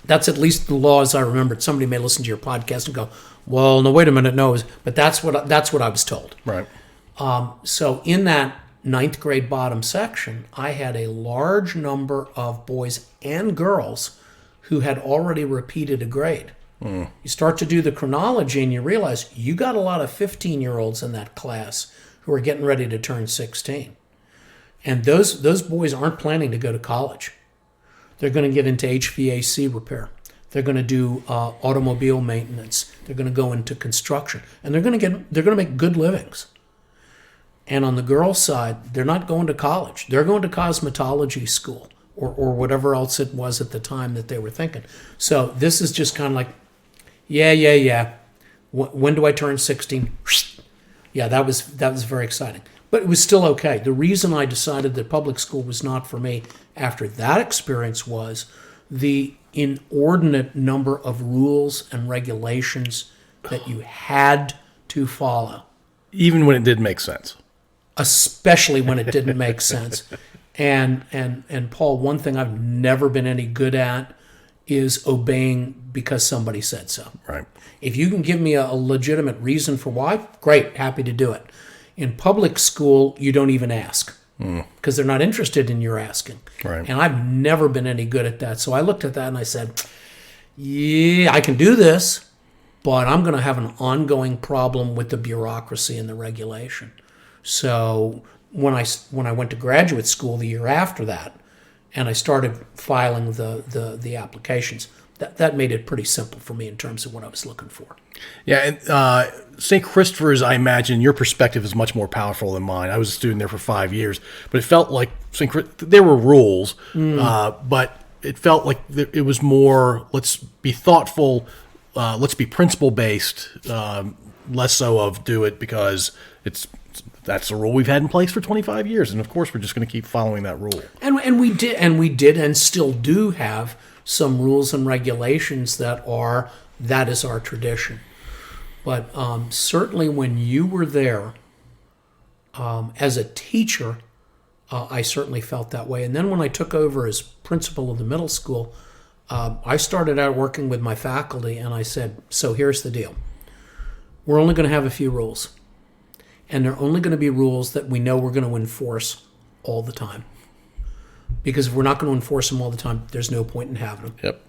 That's at least the law as I remembered. Somebody may listen to your podcast and go, well, no, wait a minute, no. But that's what I was told. Right. So in that 9th grade bottom section, I had a large number of boys and girls who had already repeated a grade. You start to do the chronology and you realize you got a lot of 15-year-olds in that class who are getting ready to turn 16. And those boys aren't planning to go to college. They're going to get into HVAC repair. They're going to do automobile maintenance. They're going to go into construction. And they're going to make good livings. And on the girls' side, they're not going to college. They're going to cosmetology school or whatever else it was at the time that they were thinking. So this is just kind of like, yeah. When do I turn 16? Yeah, that was very exciting. But it was still okay. The reason I decided that public school was not for me after that experience was the inordinate number of rules and regulations that you had to follow. Even when it did make sense. Especially when it didn't make sense. And Paul, one thing I've never been any good at is obeying because somebody said so. Right. If you can give me a legitimate reason for why, great, happy to do it. In public school, you don't even ask because they're not interested in your asking. Right. And I've never been any good at that. So I looked at that and I said, yeah, I can do this, but I'm going to have an ongoing problem with the bureaucracy and the regulation. So when I went to graduate school the year after that, and I started filing the applications, that made it pretty simple for me in terms of what I was looking for. Yeah, and St. Christopher's, I imagine your perspective is much more powerful than mine. I was a student there for 5 years, but it felt like there were rules, but it felt like it was more, let's be thoughtful, let's be principle-based, less so of do it because that's the rule we've had in place for 25 years, and of course we're just going to keep following that rule. And we did and still do have some rules and regulations that is our tradition. But certainly when you were there as a teacher, I certainly felt that way. And then when I took over as principal of the middle school, I started out working with my faculty, and I said, so here's the deal. We're only going to have a few rules. And they're only going to be rules that we know we're going to enforce all the time. Because if we're not going to enforce them all the time, there's no point in having them. Yep.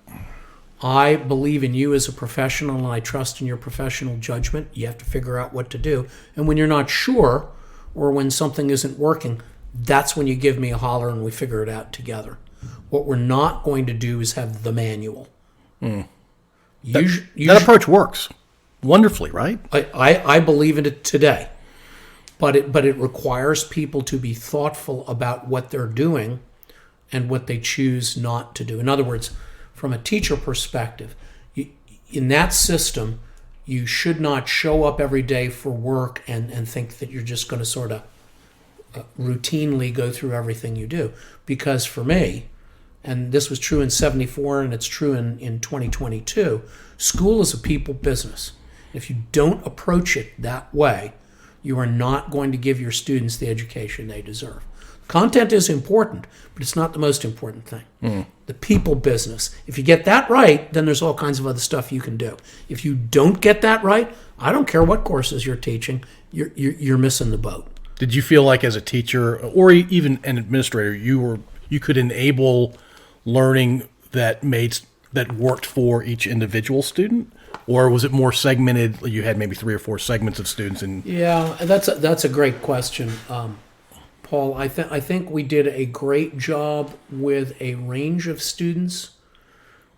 I believe in you as a professional, and I trust in your professional judgment. You have to figure out what to do. And when you're not sure, or when something isn't working, that's when you give me a holler and we figure it out together. What we're not going to do is have the manual. That approach works wonderfully, right? I believe in it today. But it requires people to be thoughtful about what they're doing and what they choose not to do. In other words, from a teacher perspective, in that system, you should not show up every day for work and think that you're just going to sort of routinely go through everything you do. Because for me, and this was true in '74 and it's true in 2022, school is a people business. If you don't approach it that way, you are not going to give your students the education they deserve. Content is important, but it's not the most important thing. The people business. If you get that right, then there's all kinds of other stuff you can do. If you don't get that right, I don't care what courses you're teaching, you're missing the boat. Did you feel like as a teacher or even an administrator, you could enable learning that worked for each individual student? Or was it more segmented? You had maybe 3 or 4 segments of students. Yeah, that's a great question, Paul. I think we did a great job with a range of students,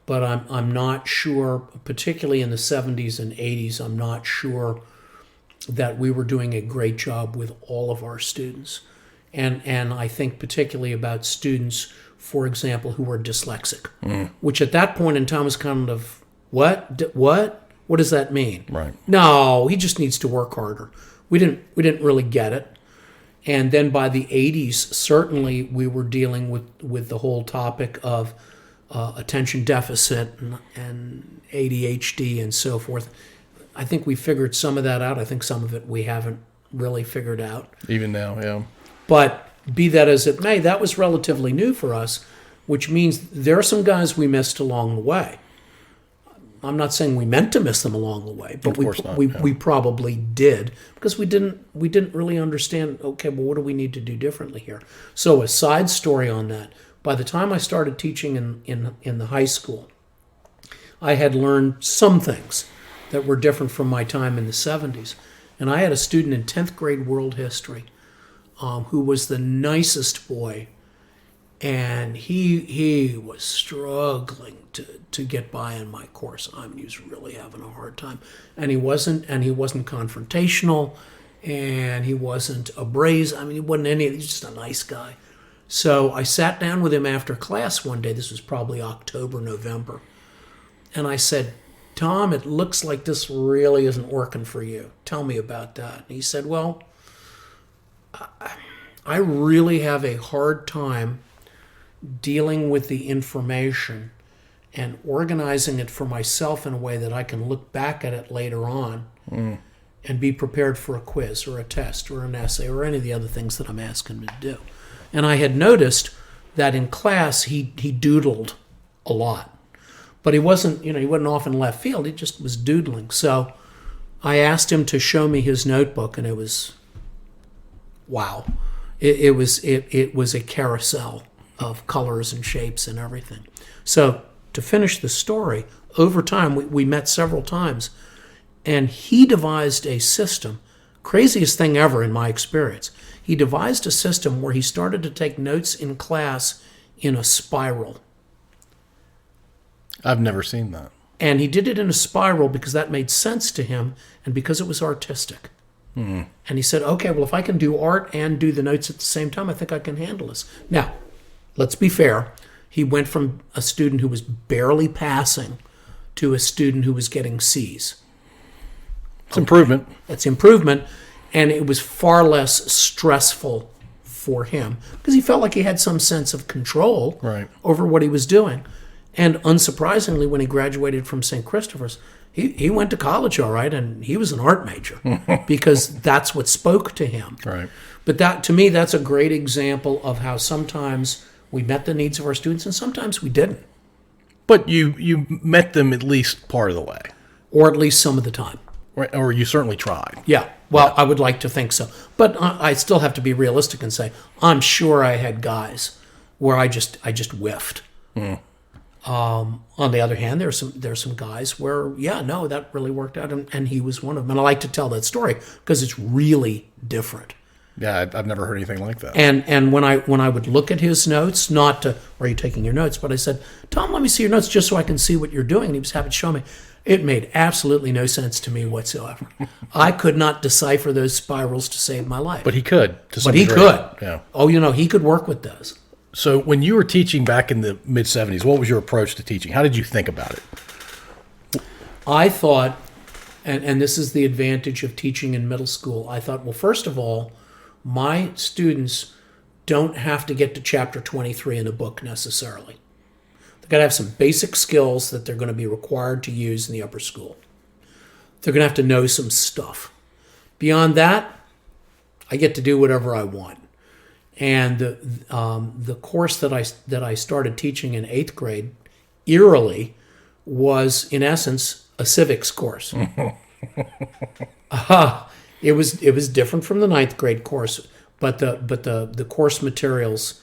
but I'm not sure, particularly in the 70s and 80s, I'm not sure that we were doing a great job with all of our students. And I think particularly about students, for example, who were dyslexic, which at that point in time was kind of, what does that mean? Right. No, he just needs to work harder. We didn't really get it. And then by the 80s, certainly we were dealing with the whole topic of attention deficit and ADHD and so forth. I think we figured some of that out. I think some of it we haven't really figured out. Even now, yeah. But be that as it may, that was relatively new for us, which means there are some guys we missed along the way. I'm not saying we meant to miss them along the way, but we probably did, because we didn't really understand, okay, well, what do we need to do differently here? So a side story on that, by the time I started teaching in the high school, I had learned some things that were different from my time in the 70s. And I had a student in 10th grade world history who was the nicest boy, and he was struggling to get by in my course. I mean, he was really having a hard time, and he wasn't confrontational, and he wasn't abrasive. I mean, he wasn't any. He's just a nice guy. So I sat down with him after class one day. This was probably October, November, and I said, "Tom, it looks like this really isn't working for you. Tell me about that." And he said, "Well, I really have a hard time dealing with the information and organizing it for myself in a way that I can look back at it later on and be prepared for a quiz or a test or an essay or any of the other things that I'm asking him to do." And I had noticed that in class he doodled a lot. But he wasn't off in left field. He just was doodling. So I asked him to show me his notebook, and it was, wow. It was a carousel of colors and shapes and everything. So to finish the story, over time, we met several times, and he devised a system, craziest thing ever in my experience. He devised a system where he started to take notes in class in a spiral. I've never seen that. And he did it in a spiral because that made sense to him and because it was artistic. And he said, okay, well, if I can do art and do the notes at the same time, I think I can handle this. Now, let's be fair. He went from a student who was barely passing to a student who was getting C's. It's improvement. That's improvement. And it was far less stressful for him because he felt like he had some sense of control over what he was doing. And unsurprisingly, when he graduated from St. Christopher's, he went to college all right, and he was an art major because that's what spoke to him. Right. But that, to me, that's a great example of how sometimes we met the needs of our students and sometimes we didn't. But you met them at least part of the way. Or at least some of the time. Right. Or you certainly tried. Yeah. Well, I would like to think so. But I still have to be realistic and say, I'm sure I had guys where I just whiffed. On the other hand, there's some guys where, that really worked out, and he was one of them. And I like to tell that story because it's really different. Yeah, I've never heard anything like that. And when I would look at his notes, not to, are you taking your notes? But I said, Tom, let me see your notes just so I can see what you're doing. And he was happy to show me. It made absolutely no sense to me whatsoever. I could not decipher those spirals to save my life. But he could. But he could. Yeah. Oh, he could work with those. So when you were teaching back in the mid-'70s, what was your approach to teaching? How did you think about it? I thought, and this is the advantage of teaching in middle school, I thought, well, first of all, my students don't have to get to chapter 23 in a book necessarily. They've got to have some basic skills that they're going to be required to use in the upper school. They're going to have to know some stuff. Beyond that, I get to do whatever I want. And the course that I started teaching in 8th grade, eerily, was in essence a civics course. It was different from the 9th grade course, but the course materials,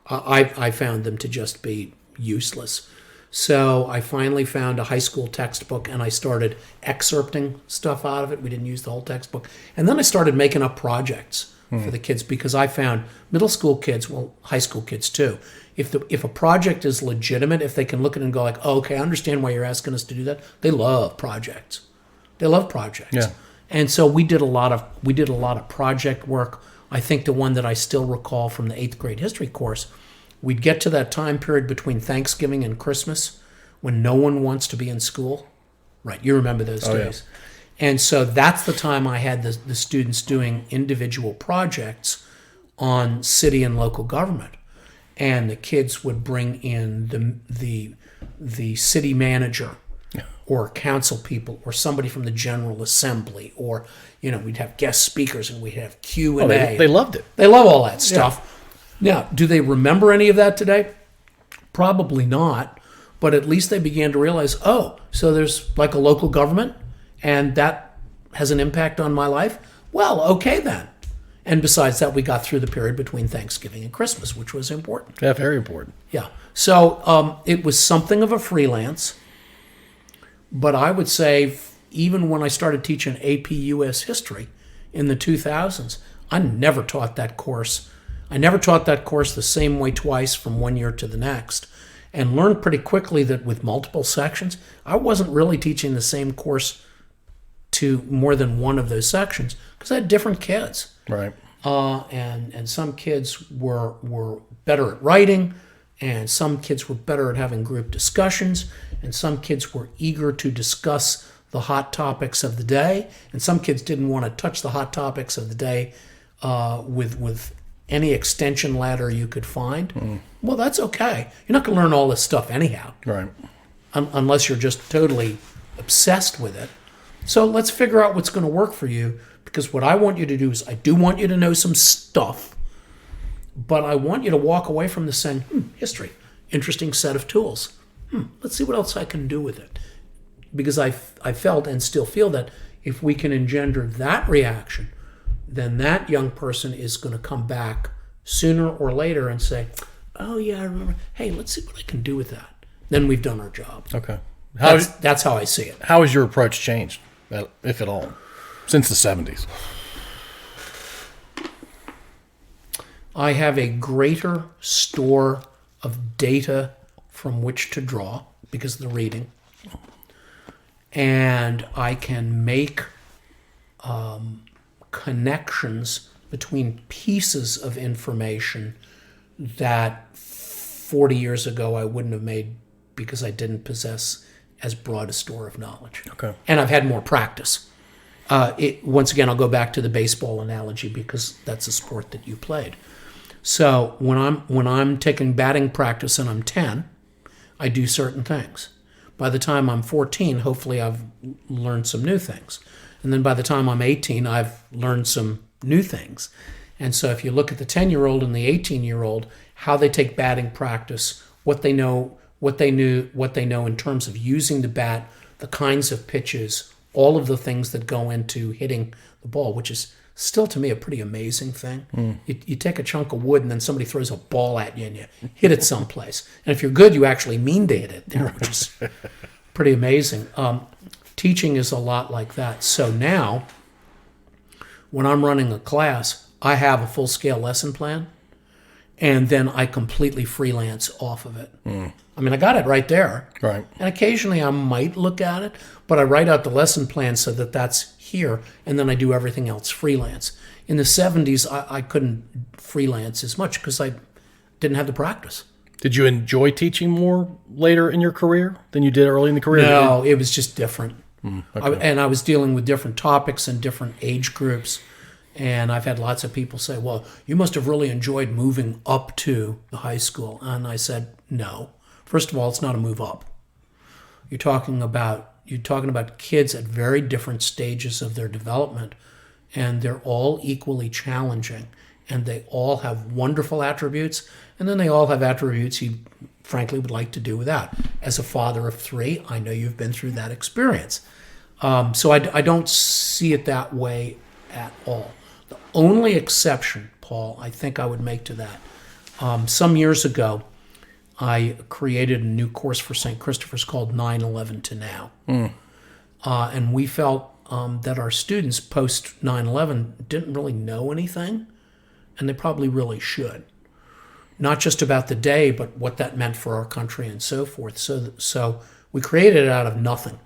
I found them to just be useless. So I finally found a high school textbook and I started excerpting stuff out of it. We didn't use the whole textbook, and then I started making up projects for the kids because I found middle school kids, well, high school kids too, if a project is legitimate, if they can look at it and go like, oh, okay, I understand why you're asking us to do that. They love projects. They love projects. Yeah. And so we did a lot of project work. I think the one that I still recall from the 8th grade history course, we'd get to that time period between Thanksgiving and Christmas when no one wants to be in school. Right, you remember those days. Yeah. And so that's the time I had the students doing individual projects on city and local government. And the kids would bring in the city manager or council people or somebody from the General Assembly, or we'd have guest speakers and we'd have Q&A. Oh, they loved it. They love all that stuff. Yeah. Now, do they remember any of that today? Probably not. But at least they began to realize, oh, so there's like a local government and that has an impact on my life? Well, okay then. And besides that, we got through the period between Thanksgiving and Christmas, which was important. Yeah, very important. Yeah. So it was something of a freelance. But I would say even when I started teaching AP US history in the 2000s, I never taught that course. I never taught that course the same way twice from one year to the next, and learned pretty quickly that with multiple sections, I wasn't really teaching the same course to more than one of those sections because I had different kids. Right. And some kids were better at writing, and some kids were better at having group discussions, and some kids were eager to discuss the hot topics of the day, and some kids didn't want to touch the hot topics of the day with any extension ladder you could find. Well, that's okay. You're not going to learn all this stuff anyhow. Right. Unless you're just totally obsessed with it. So let's figure out what's going to work for you, because what I want you to do is I do want you to know some stuff, but I want you to walk away from this saying, history, interesting set of tools. Let's see what else I can do with it. Because I felt and still feel that if we can engender that reaction, then that young person is going to come back sooner or later and say, oh yeah, I remember. Hey, let's see what I can do with that. Then we've done our job. Okay. That's how I see it. How has your approach changed, if at all, since the 70s? I have a greater store of data from which to draw because of the reading. And I can make connections between pieces of information that 40 years ago I wouldn't have made because I didn't possess as broad a store of knowledge. Okay. And I've had more practice. Once again, I'll go back to the baseball analogy because that's a sport that you played. So when I'm taking batting practice and I'm 10, I do certain things. By the time I'm 14, hopefully I've learned some new things. And then by the time I'm 18, I've learned some new things. And so if you look at the 10-year-old and the 18-year-old, how they take batting practice, what they know in terms of using the bat, the kinds of pitches, all of the things that go into hitting the ball, which is still to me a pretty amazing thing. You take a chunk of wood and then somebody throws a ball at you and you hit it someplace. And if you're good, you actually mean to hit it there, which is pretty amazing. Teaching is a lot like that. So now, when I'm running a class, I have a full-scale lesson plan, and then I completely freelance off of it. I mean, I got it right there. Right. And occasionally I might look at it, but I write out the lesson plan so that that's here, and then I do everything else freelance. In the 70s, I couldn't freelance as much because I didn't have the practice. Did you enjoy teaching more later in your career than you did early in the career? No, it was just different. Okay. And I was dealing with different topics and different age groups. And I've had lots of people say, well, you must have really enjoyed moving up to the high school. And I said, no. First of all, it's not a move up. You're talking about kids at very different stages of their development, and they're all equally challenging, and they all have wonderful attributes, and then they all have attributes you frankly would like to do without. As a father of 3, I know you've been through that experience. So I don't see it that way at all. The only exception, Paul, I think I would make to that, some years ago, I created a new course for St. Christopher's called 9/11 to Now. And we felt that our students post 9/11 didn't really know anything, and they probably really should. Not just about the day, but what that meant for our country and so forth. So we created it out of nothing.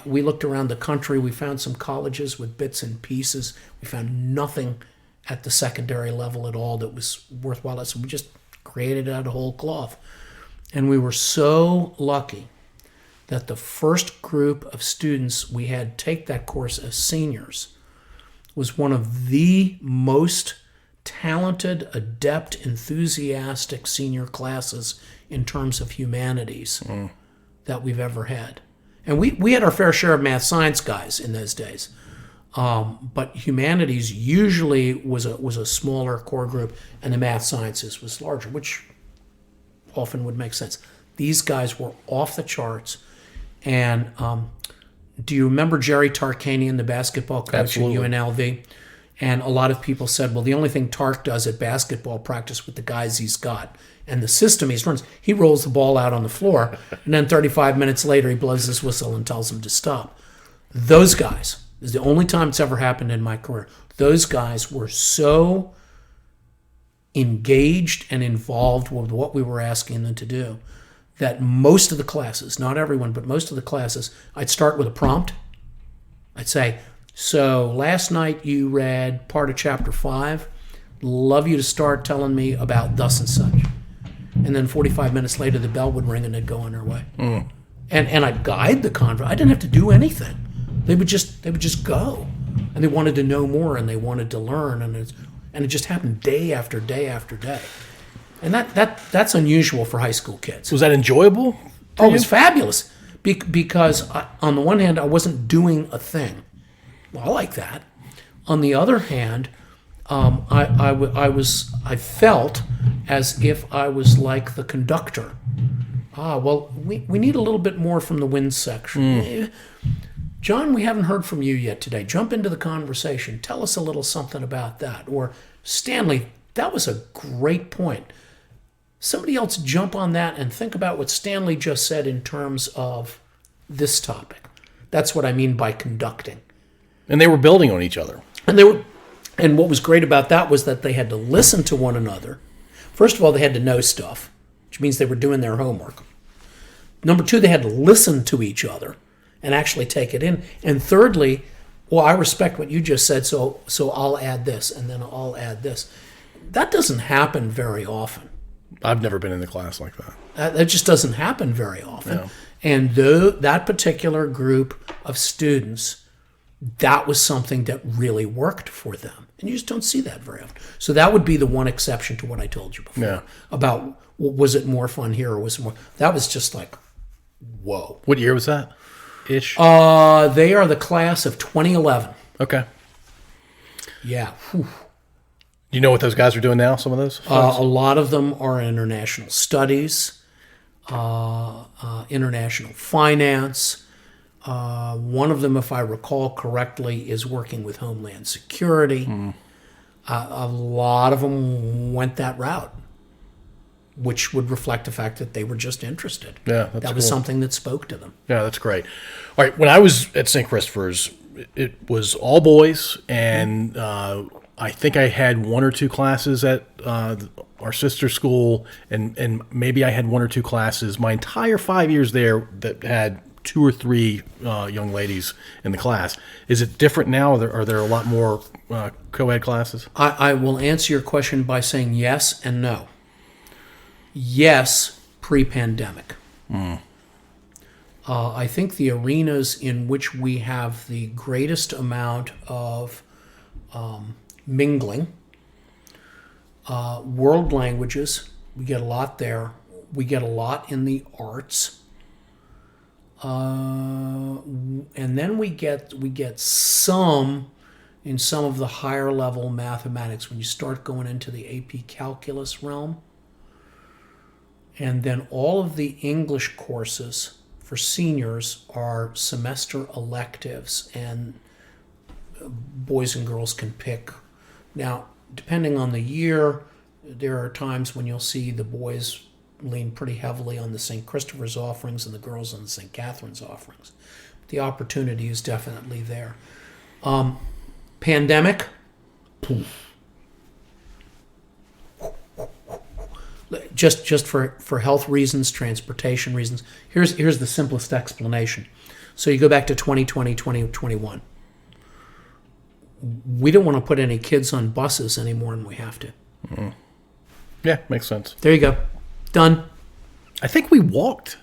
We looked around the country. We found some colleges with bits and pieces. We found nothing at the secondary level at all that was worthwhile. So we just created it out of whole cloth. And we were so lucky that the first group of students we had take that course as seniors was one of the most talented, adept, enthusiastic senior classes in terms of humanities that we've ever had. And we had our fair share of math science guys in those days. But humanities usually was a smaller core group, and the math sciences was larger, which often would make sense. These guys were off the charts. And do you remember Jerry Tarkanian, the basketball coach Absolutely. at UNLV? And a lot of people said, well, the only thing Tark does at basketball practice with the guys he's got and the system he runs, he rolls the ball out on the floor, and then 35 minutes later he blows his whistle and tells them to stop. Those guys, this is the only time it's ever happened in my career, those guys were so engaged and involved with what we were asking them to do that most of the classes, not everyone, but most of the classes, I'd start with a prompt. I'd say, so last night you read part of chapter 5. Love you to start telling me about thus and such. And then 45 minutes later, the bell would ring and they'd go on their way. And I'd guide the conversation. I didn't have to do anything. They would just go. And they wanted to know more and they wanted to learn. And it just happened day after day after day. And that's unusual for high school kids. Was that enjoyable? Oh, it was fabulous. Because on the one hand, I wasn't doing a thing. Well, I like that. On the other hand, I felt as if I was like the conductor. Well, we need a little bit more from the wind section. John, we haven't heard from you yet today. Jump into the conversation. Tell us a little something about that. Or, Stanley, that was a great point. Somebody else jump on that and think about what Stanley just said in terms of this topic. That's what I mean by conducting. And they were building on each other. And what was great about that was that they had to listen to one another. First of all, they had to know stuff, which means they were doing their homework. Number 2, they had to listen to each other and actually take it in. And thirdly, well, I respect what you just said, so I'll add this, and then I'll add this. That doesn't happen very often. I've never been in a class like that. That just doesn't happen very often. No. And that particular group of students that was something that really worked for them. And you just don't see that very often. So that would be the one exception to what I told you before Yeah. about was it more fun here or was it more. That was just like, whoa. What year was that? Ish. They are the class of 2011. Okay. Yeah. Whew. Do you know what those guys are doing now? Some of those. A lot of them are international studies, international finance. One of them, if I recall correctly, is working with Homeland Security. A lot of them went that route, which would reflect the fact that they were just interested. Yeah, that's that was cool. something that spoke to them. Yeah, that's great. All right, when I was at St. Christopher's, it was all boys, and I think I had one or two classes at our sister school, and maybe I had one or two classes my entire 5 years there that had 2 or 3 young ladies in the class. Is it different now? Are there a lot more co-ed classes? I will answer your question by saying yes and no. Yes, pre-pandemic. I think the arenas in which we have the greatest amount of mingling, world languages, we get a lot there. We get a lot in the arts. And then we get some in some of the higher level mathematics when you start going into the AP calculus realm. And then all of the English courses for seniors are semester electives, and boys and girls can pick. Now, depending on the year, there are times when you'll see the boys lean pretty heavily on the St. Christopher's offerings and the girls on the St. Catherine's offerings. The opportunity is definitely there. Pandemic. Just for health reasons, transportation reasons. Here's the simplest explanation. So you go back to 2020, 2021. We don't want to put any kids on buses any more than we have to. Yeah, makes sense. There you go. Done. I think we walked.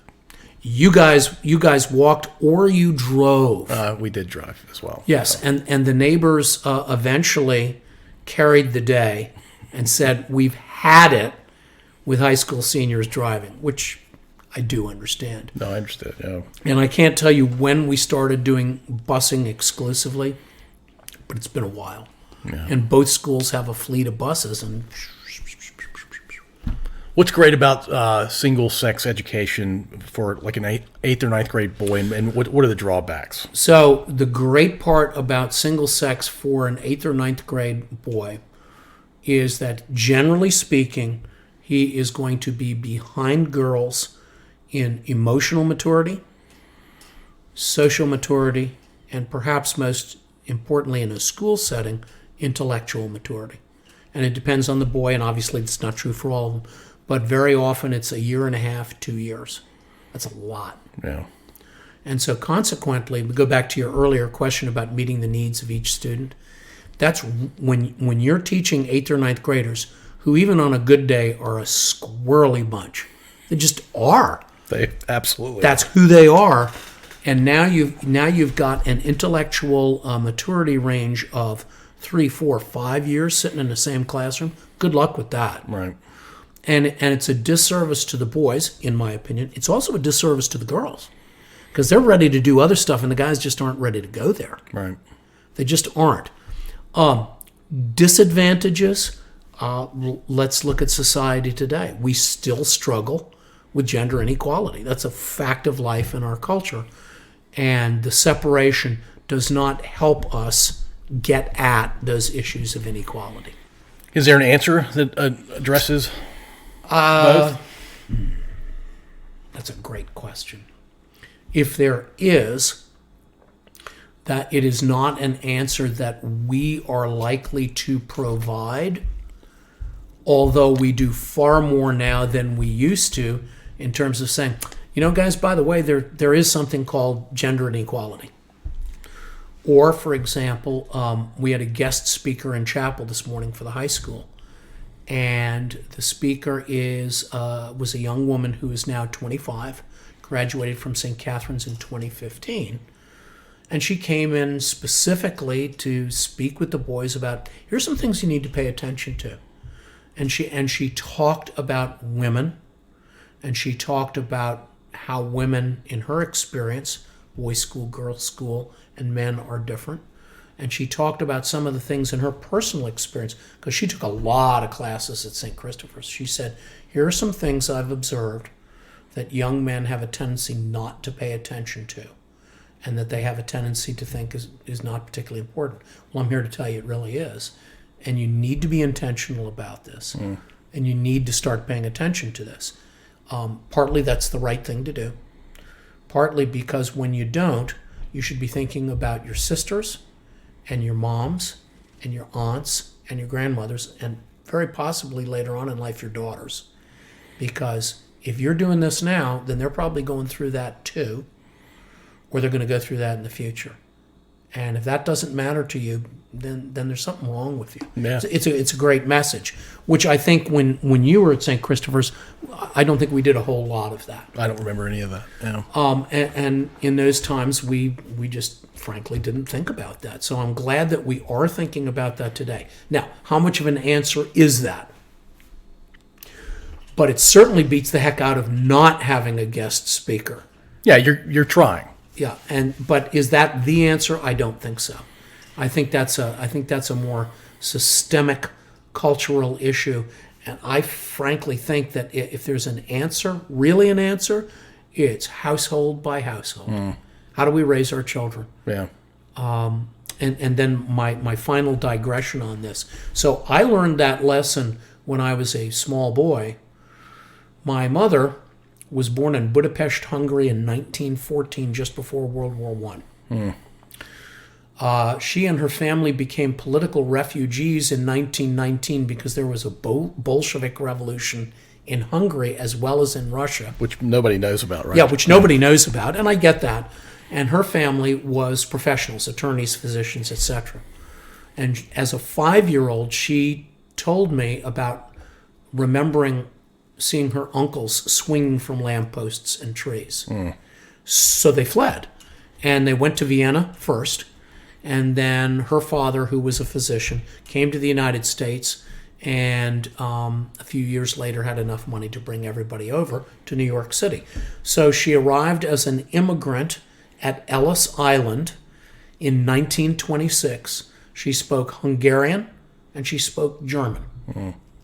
You guys walked or you drove. We did drive as well. Yes, and the neighbors eventually carried the day and said, we've had it with high school seniors driving, which I do understand. No, I understood. Yeah. And I can't tell you when we started doing busing exclusively, but it's been a while. Yeah. And both schools have a fleet of buses. And What's great about single-sex education for like an 8th or 9th grade boy, and what are the drawbacks? so the great part about single sex for an 8th or 9th grade boy is that, generally speaking, he is going to be behind girls in emotional maturity, social maturity, and perhaps most importantly in a school setting, intellectual maturity. And it depends on the boy, and obviously it's not true for all of them, but very often it's 1.5 years, 2 years. That's a lot. Yeah. And so consequently, we go back to your earlier question about meeting the needs of each student. That's when you're teaching 8th or 9th graders, who even on a good day are a squirrely bunch. They just are. They absolutely. That's who they are. And now you've got an intellectual maturity range of 3, 4, 5 years sitting in the same classroom. Good luck with that. Right. And it's a disservice to the boys, in my opinion. It's also a disservice to the girls, because they're ready to do other stuff, and the guys just aren't ready to go there. Right. They just aren't. Disadvantages. Let's look at society today. We still struggle with gender inequality. That's a fact of life in our culture. And the separation does not help us get at those issues of inequality. Is there an answer that addresses both? That's a great question. If there is, that it is not an answer that we are likely to provide, although we do far more now than we used to in terms of saying, guys, by the way, there is something called gender inequality. Or, for example, we had a guest speaker in chapel this morning for the high school, and the speaker was a young woman who is now 25, graduated from St. Catherine's in 2015, And she came in specifically to speak with the boys about, here's some things you need to pay attention to. And she talked about women, and she talked about how women, in her experience, boys' school, girls' school, and men are different. And she talked about some of the things in her personal experience, because she took a lot of classes at St. Christopher's. She said, here are some things I've observed that young men have a tendency not to pay attention to, and that they have a tendency to think is not particularly important. Well, I'm here to tell you it really is. And you need to be intentional about this. And you need to start paying attention to this. Partly that's the right thing to do. Partly because when you don't, you should be thinking about your sisters and your moms and your aunts and your grandmothers, and very possibly later on in life your daughters. Because if you're doing this now, then they're probably going through that too, or they're going to go through that in the future. And if that doesn't matter to you, then there's something wrong with you. Yeah. It's a great message, which I think when you were at St. Christopher's, I don't think we did a whole lot of that. I don't remember any of that. Yeah. And in those times, we just frankly didn't think about that. So I'm glad that we are thinking about that today. Now, how much of an answer is that? But it certainly beats the heck out of not having a guest speaker. Yeah, you're trying. Yeah, but is that the answer? I don't think so. I think that's a more systemic cultural issue, and I frankly think that if there's an answer, really an answer, it's household by household. How do we raise our children? Yeah. And then my final digression on this. So I learned that lesson when I was a small boy. My mother was born in Budapest, Hungary in 1914, just before World War I. She and her family became political refugees in 1919 because there was a Bolshevik revolution in Hungary as well as in Russia. Which nobody knows about, right? Yeah, which nobody knows about, and I get that. And her family was professionals, attorneys, physicians, etc. And as a 5-year-old, she told me about remembering seeing her uncles swinging from lampposts and trees. So they fled, and they went to Vienna first, and then her father, who was a physician, came to the United States, and a few years later had enough money to bring everybody over to New York City. So she arrived as an immigrant at Ellis Island in 1926. She spoke Hungarian, and she spoke German.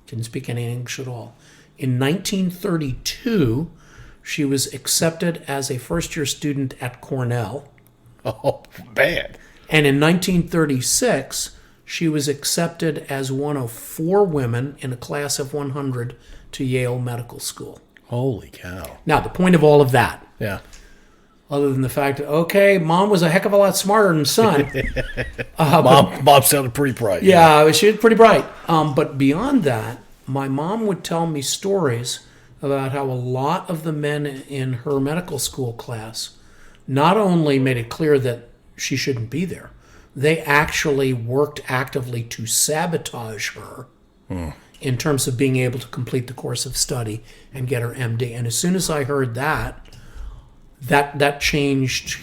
Didn't speak any English at all. In 1932, she was accepted as a first-year student at Cornell. Oh, bad. And in 1936, she was accepted as one of 4 women in a class of 100 to Yale Medical School. Holy cow. Now, the point of all of that, Yeah. other than the fact that, okay, Mom was a heck of a lot smarter than Son. Mom sounded pretty bright. Yeah, she was pretty bright. But beyond that, my mom would tell me stories about how a lot of the men in her medical school class not only made it clear that she shouldn't be there, they actually worked actively to sabotage her in terms of being able to complete the course of study and get her MD. And as soon as I heard that changed,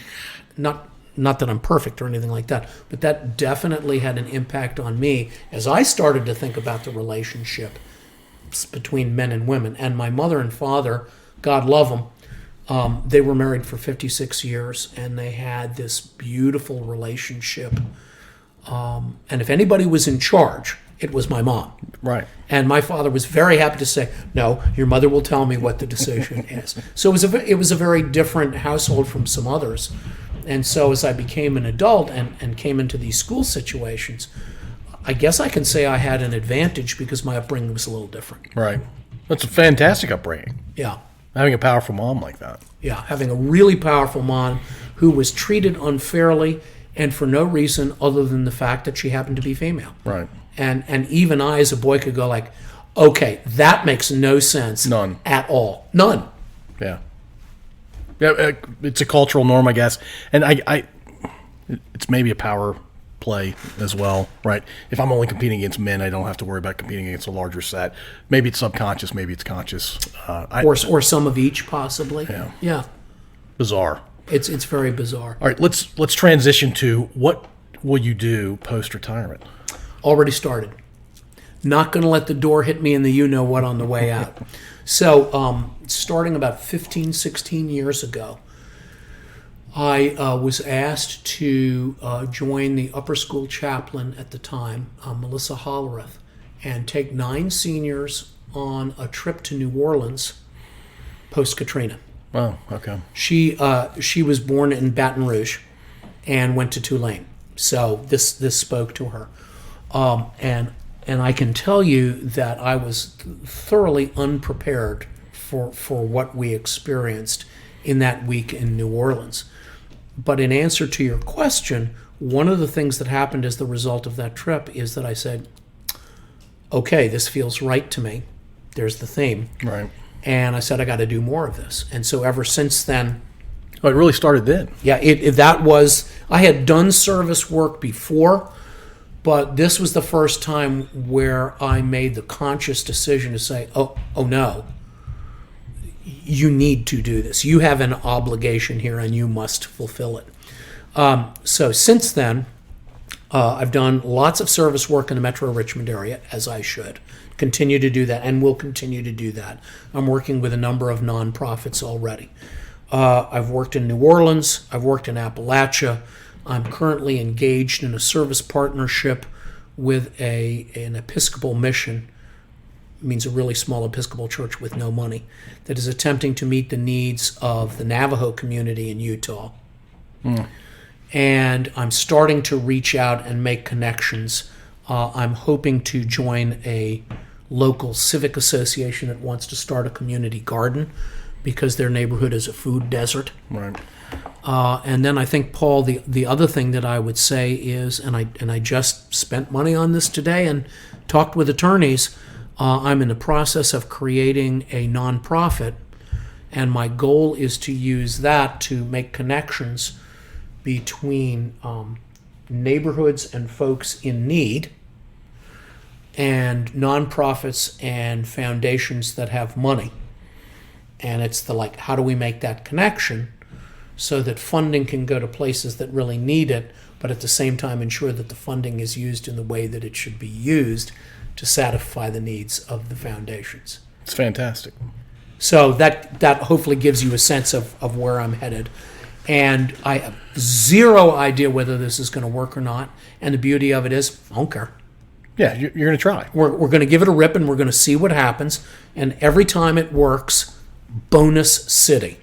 not that I'm perfect or anything like that, but that definitely had an impact on me as I started to think about the relationship between men and women. And my mother and father, God love them, they were married for 56 years, and they had this beautiful relationship. And if anybody was in charge, it was my mom. Right. And my father was very happy to say, no, your mother will tell me what the decision is. So it was a very different household from some others. And so as I became an adult and came into these school situations, I guess I can say I had an advantage because my upbringing was a little different. Right. That's a fantastic upbringing. Yeah. Having a powerful mom like that. Yeah, having a really powerful mom who was treated unfairly and for no reason other than the fact that she happened to be female. Right. And even I as a boy could go like, okay, that makes no sense. None. At all. None. Yeah. Yeah, it's a cultural norm, I guess. And it's maybe a power play as well, right? If I'm only competing against men, I don't have to worry about competing against a larger set. Maybe it's subconscious, maybe it's conscious. Or some of each, possibly. Yeah. Yeah. Bizarre. It's very bizarre. All right, let's transition to what will you do post-retirement? Already started. Not going to let the door hit me in the you-know-what on the way out. So starting about 15, 16 years ago, I was asked to join the upper school chaplain at the time, Melissa Hollerith, and take 9 seniors on a trip to New Orleans post-Katrina. Oh, okay. She was born in Baton Rouge and went to Tulane. So this spoke to her. And I can tell you that I was thoroughly unprepared for what we experienced in that week in New Orleans. But in answer to your question, one of the things that happened as the result of that trip is that I said, okay, this feels right to me. There's the theme. Right. And I said, I got to do more of this. And so ever since then... Oh, it really started then? Yeah, I had done service work before, but this was the first time where I made the conscious decision to say, oh no, you need to do this. You have an obligation here and you must fulfill it. So since then, I've done lots of service work in the Metro Richmond area, as I should. Continue to do that and will continue to do that. I'm working with a number of nonprofits already. I've worked in New Orleans. I've worked in Appalachia. I'm currently engaged in a service partnership with an Episcopal mission, means a really small Episcopal church with no money, that is attempting to meet the needs of the Navajo community in Utah. And I'm starting to reach out and make connections. I'm hoping to join a local civic association that wants to start a community garden because their neighborhood is a food desert. Right. And then I think, Paul, the other thing that I would say is, and I just spent money on this today and talked with attorneys, I'm in the process of creating a nonprofit, and my goal is to use that to make connections between neighborhoods and folks in need and nonprofits and foundations that have money. And it's how do we make that connection so that funding can go to places that really need it, but at the same time ensure that the funding is used in the way that it should be used to satisfy the needs of the foundations. It's fantastic. So that hopefully gives you a sense of where I'm headed. And I have zero idea whether this is going to work or not. And the beauty of it is, I don't care. Yeah, you're going to try. We're going to give it a rip and we're going to see what happens. And every time it works, bonus city.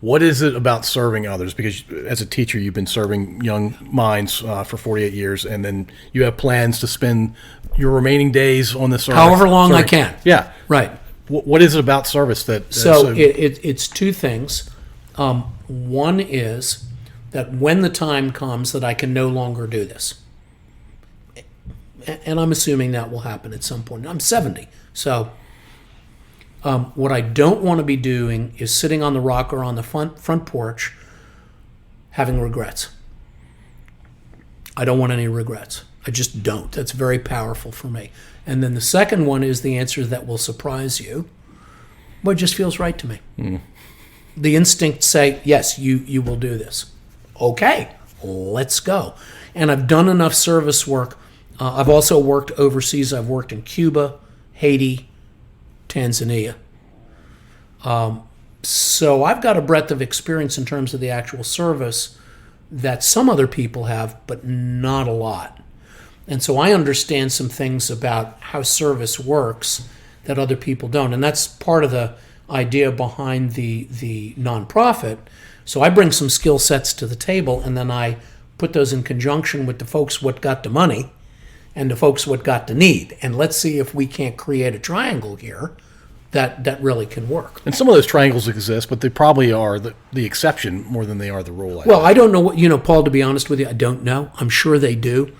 What is it about serving others? Because as a teacher, you've been serving young minds for 48 years, and then you have plans to spend your remaining days on this earth. However long I can. Yeah. Right. What is it about service that... So it's two things. One is that when the time comes that I can no longer do this, and I'm assuming that will happen at some point. I'm 70, so what I don't want to be doing is sitting on the rocker on the front porch having regrets. I don't want any regrets. I just don't. That's very powerful for me. And then the second one is the answer that will surprise you. Well, it just feels right to me. The instincts say, yes, you will do this. Okay, let's go. And I've done enough service work. I've also worked overseas. I've worked in Cuba, Haiti, Tanzania. So I've got a breadth of experience in terms of the actual service that some other people have, but not a lot. And so I understand some things about how service works that other people don't. And that's part of the idea behind the nonprofit. So I bring some skill sets to the table, and then I put those in conjunction with the folks what got the money and the folks what got the need. And let's see if we can't create a triangle here that really can work. And some of those triangles exist, but they probably are the exception more than they are the rule. Well, I don't know what, Paul, to be honest with you, I don't know. I'm sure they do.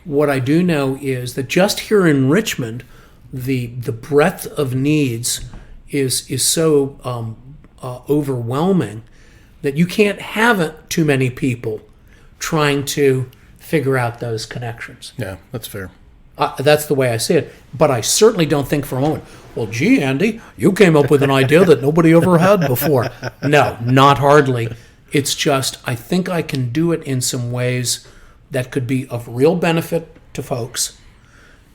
What I do know is that just here in Richmond, the breadth of needs is so overwhelming that you can't have too many people trying to figure out those connections. Yeah, that's fair. That's the way I see it. But I certainly don't think for a moment, well, gee, Andy, you came up with an idea that nobody ever had before. No, not hardly. It's just, I think I can do it in some ways that could be of real benefit to folks.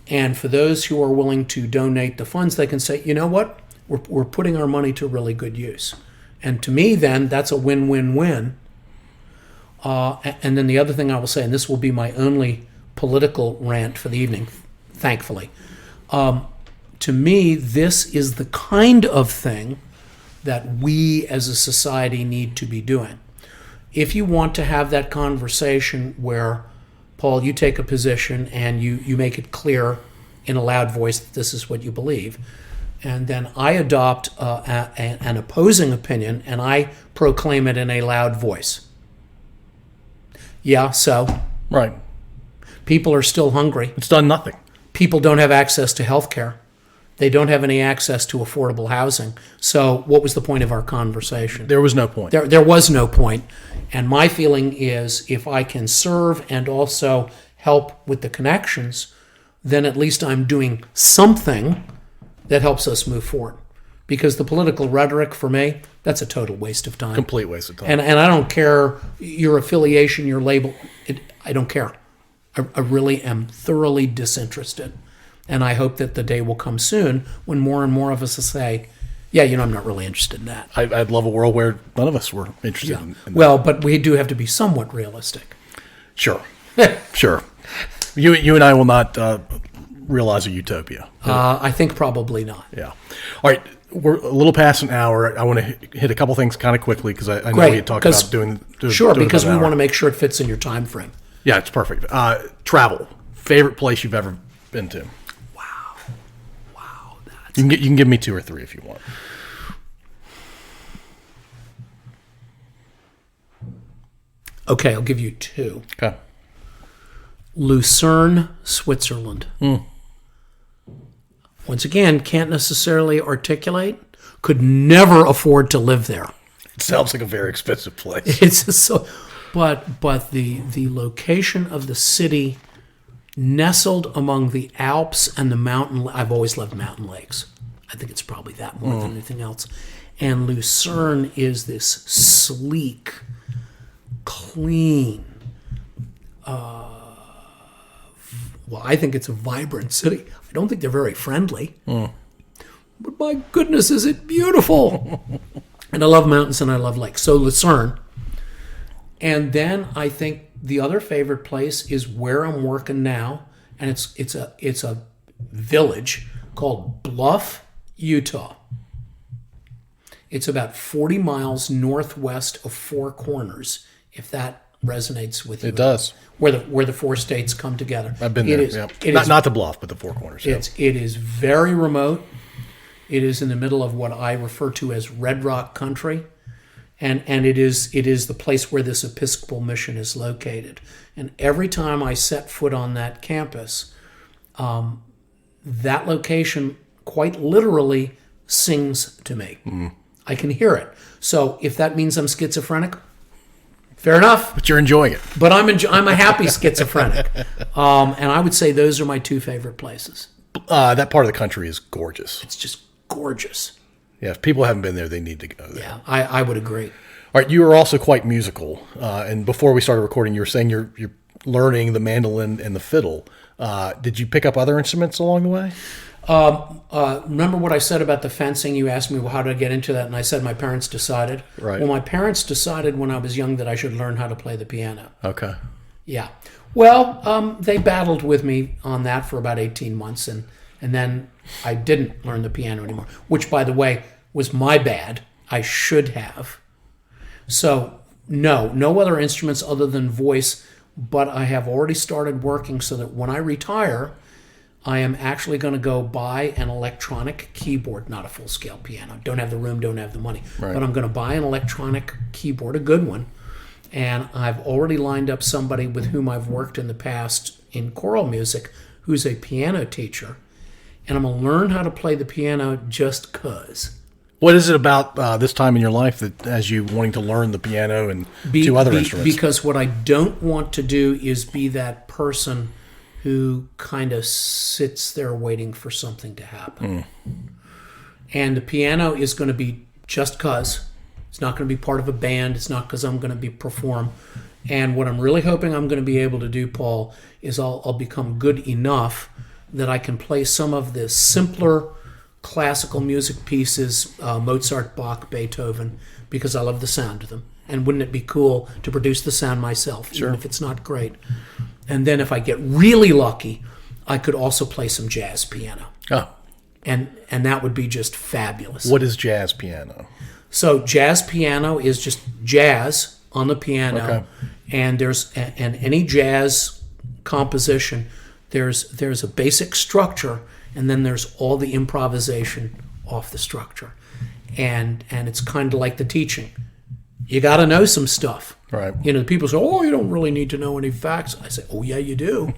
And for those who are willing to donate the funds, they can say, you know what? We're putting our money to really good use. And to me, then, that's a win-win-win. And then the other thing I will say, and this will be my only political rant for the evening, thankfully. To me, this is the kind of thing that we as a society need to be doing. If you want to have that conversation where, Paul, you take a position and you make it clear in a loud voice that this is what you believe, and then I adopt an opposing opinion and I proclaim it in a loud voice. Yeah, so? Right. People are still hungry. It's done nothing. People don't have access to health care. They don't have any access to affordable housing. So what was the point of our conversation? There was no point. There was no point. And my feeling is if I can serve and also help with the connections, then at least I'm doing something that helps us move forward. Because the political rhetoric, for me, that's a total waste of time. Complete waste of time. And I don't care your affiliation, your label. I don't care. I really am thoroughly disinterested. And I hope that the day will come soon when more and more of us will say, yeah, I'm not really interested in that. I'd love a world where none of us were interested in that. Well, but we do have to be somewhat realistic. Sure. Sure. You and I will not realize a utopia. I think probably not. Yeah. All right. We're a little past an hour. I want to hit a couple things kind of quickly because I know we had talked about doing Sure, doing because we about an want to hour. make sure it fits in your time frame. Yeah, it's perfect. Travel. Favorite place you've ever been to? Wow. That's You can give me 2 or 3 if you want. okay, I'll give you 2. Okay. Lucerne, Switzerland. Once again, can't necessarily articulate. Could never afford to live there. It sounds like a very expensive place. It's just so, but the location of the city, nestled among the Alps and the mountain. I've always loved mountain lakes. I think it's probably that more than anything else. And Lucerne is this sleek, clean. Well, I think it's a vibrant city. I don't think they're very friendly. But my goodness, is it beautiful. And I love mountains and I love lakes. So Lucerne. And then I think the other favorite place is where I'm working now. And it's a village called Bluff, Utah. It's about 40 miles northwest of Four Corners, if that resonates with you. It does. Where the 4 states come together. I've been there. Not the Bluff, but the Four Corners. Yeah. It is very remote. It is in the middle of what I refer to as Red Rock country. And it is the place where this Episcopal mission is located. And every time I set foot on that campus, that location quite literally sings to me. I can hear it. So if that means I'm schizophrenic, fair enough. But you're enjoying it. But I'm a happy schizophrenic. And I would say those are my 2 favorite places. That part of the country is gorgeous. It's just gorgeous. Yeah, if people haven't been there, they need to go there. Yeah, I would agree. All right, you are also quite musical. And before we started recording, you were saying you're learning the mandolin and the fiddle. Did you pick up other instruments along the way? Remember what I said about the fencing? You asked me, well, how did I get into that? And I said my parents decided. Right. Well, my parents decided when I was young that I should learn how to play the piano. Okay. Yeah. Well, they battled with me on that for about 18 months, and then I didn't learn the piano anymore, which, by the way, was my bad. I should have. So, no other instruments other than voice, but I have already started working so that when I retire, I am actually going to go buy an electronic keyboard, not a full-scale piano. Don't have the room, don't have the money. Right. But I'm going to buy an electronic keyboard, a good one, and I've already lined up somebody with whom I've worked in the past in choral music who's a piano teacher, and I'm going to learn how to play the piano just 'cause. What is it about this time in your life that has you wanting to learn the piano and 2 other instruments? Because what I don't want to do is be that person who kind of sits there waiting for something to happen. And the piano is going to be just 'cause. It's not going to be part of a band. It's not because I'm going to perform. And what I'm really hoping I'm going to be able to do, Paul, is I'll become good enough that I can play some of the simpler classical music pieces, Mozart, Bach, Beethoven, because I love the sound of them. And wouldn't it be cool to produce the sound myself, even if it's not great? And then if I get really lucky, I could also play some jazz piano. Oh. And that would be just fabulous. What is jazz piano? So jazz piano is just jazz on the piano. Okay. And any jazz composition, there's a basic structure, and then there's all the improvisation off the structure. And it's kind of like the teaching. You got to know some stuff. Right. People say, "Oh, you don't really need to know any facts." I say, "Oh, yeah, you do."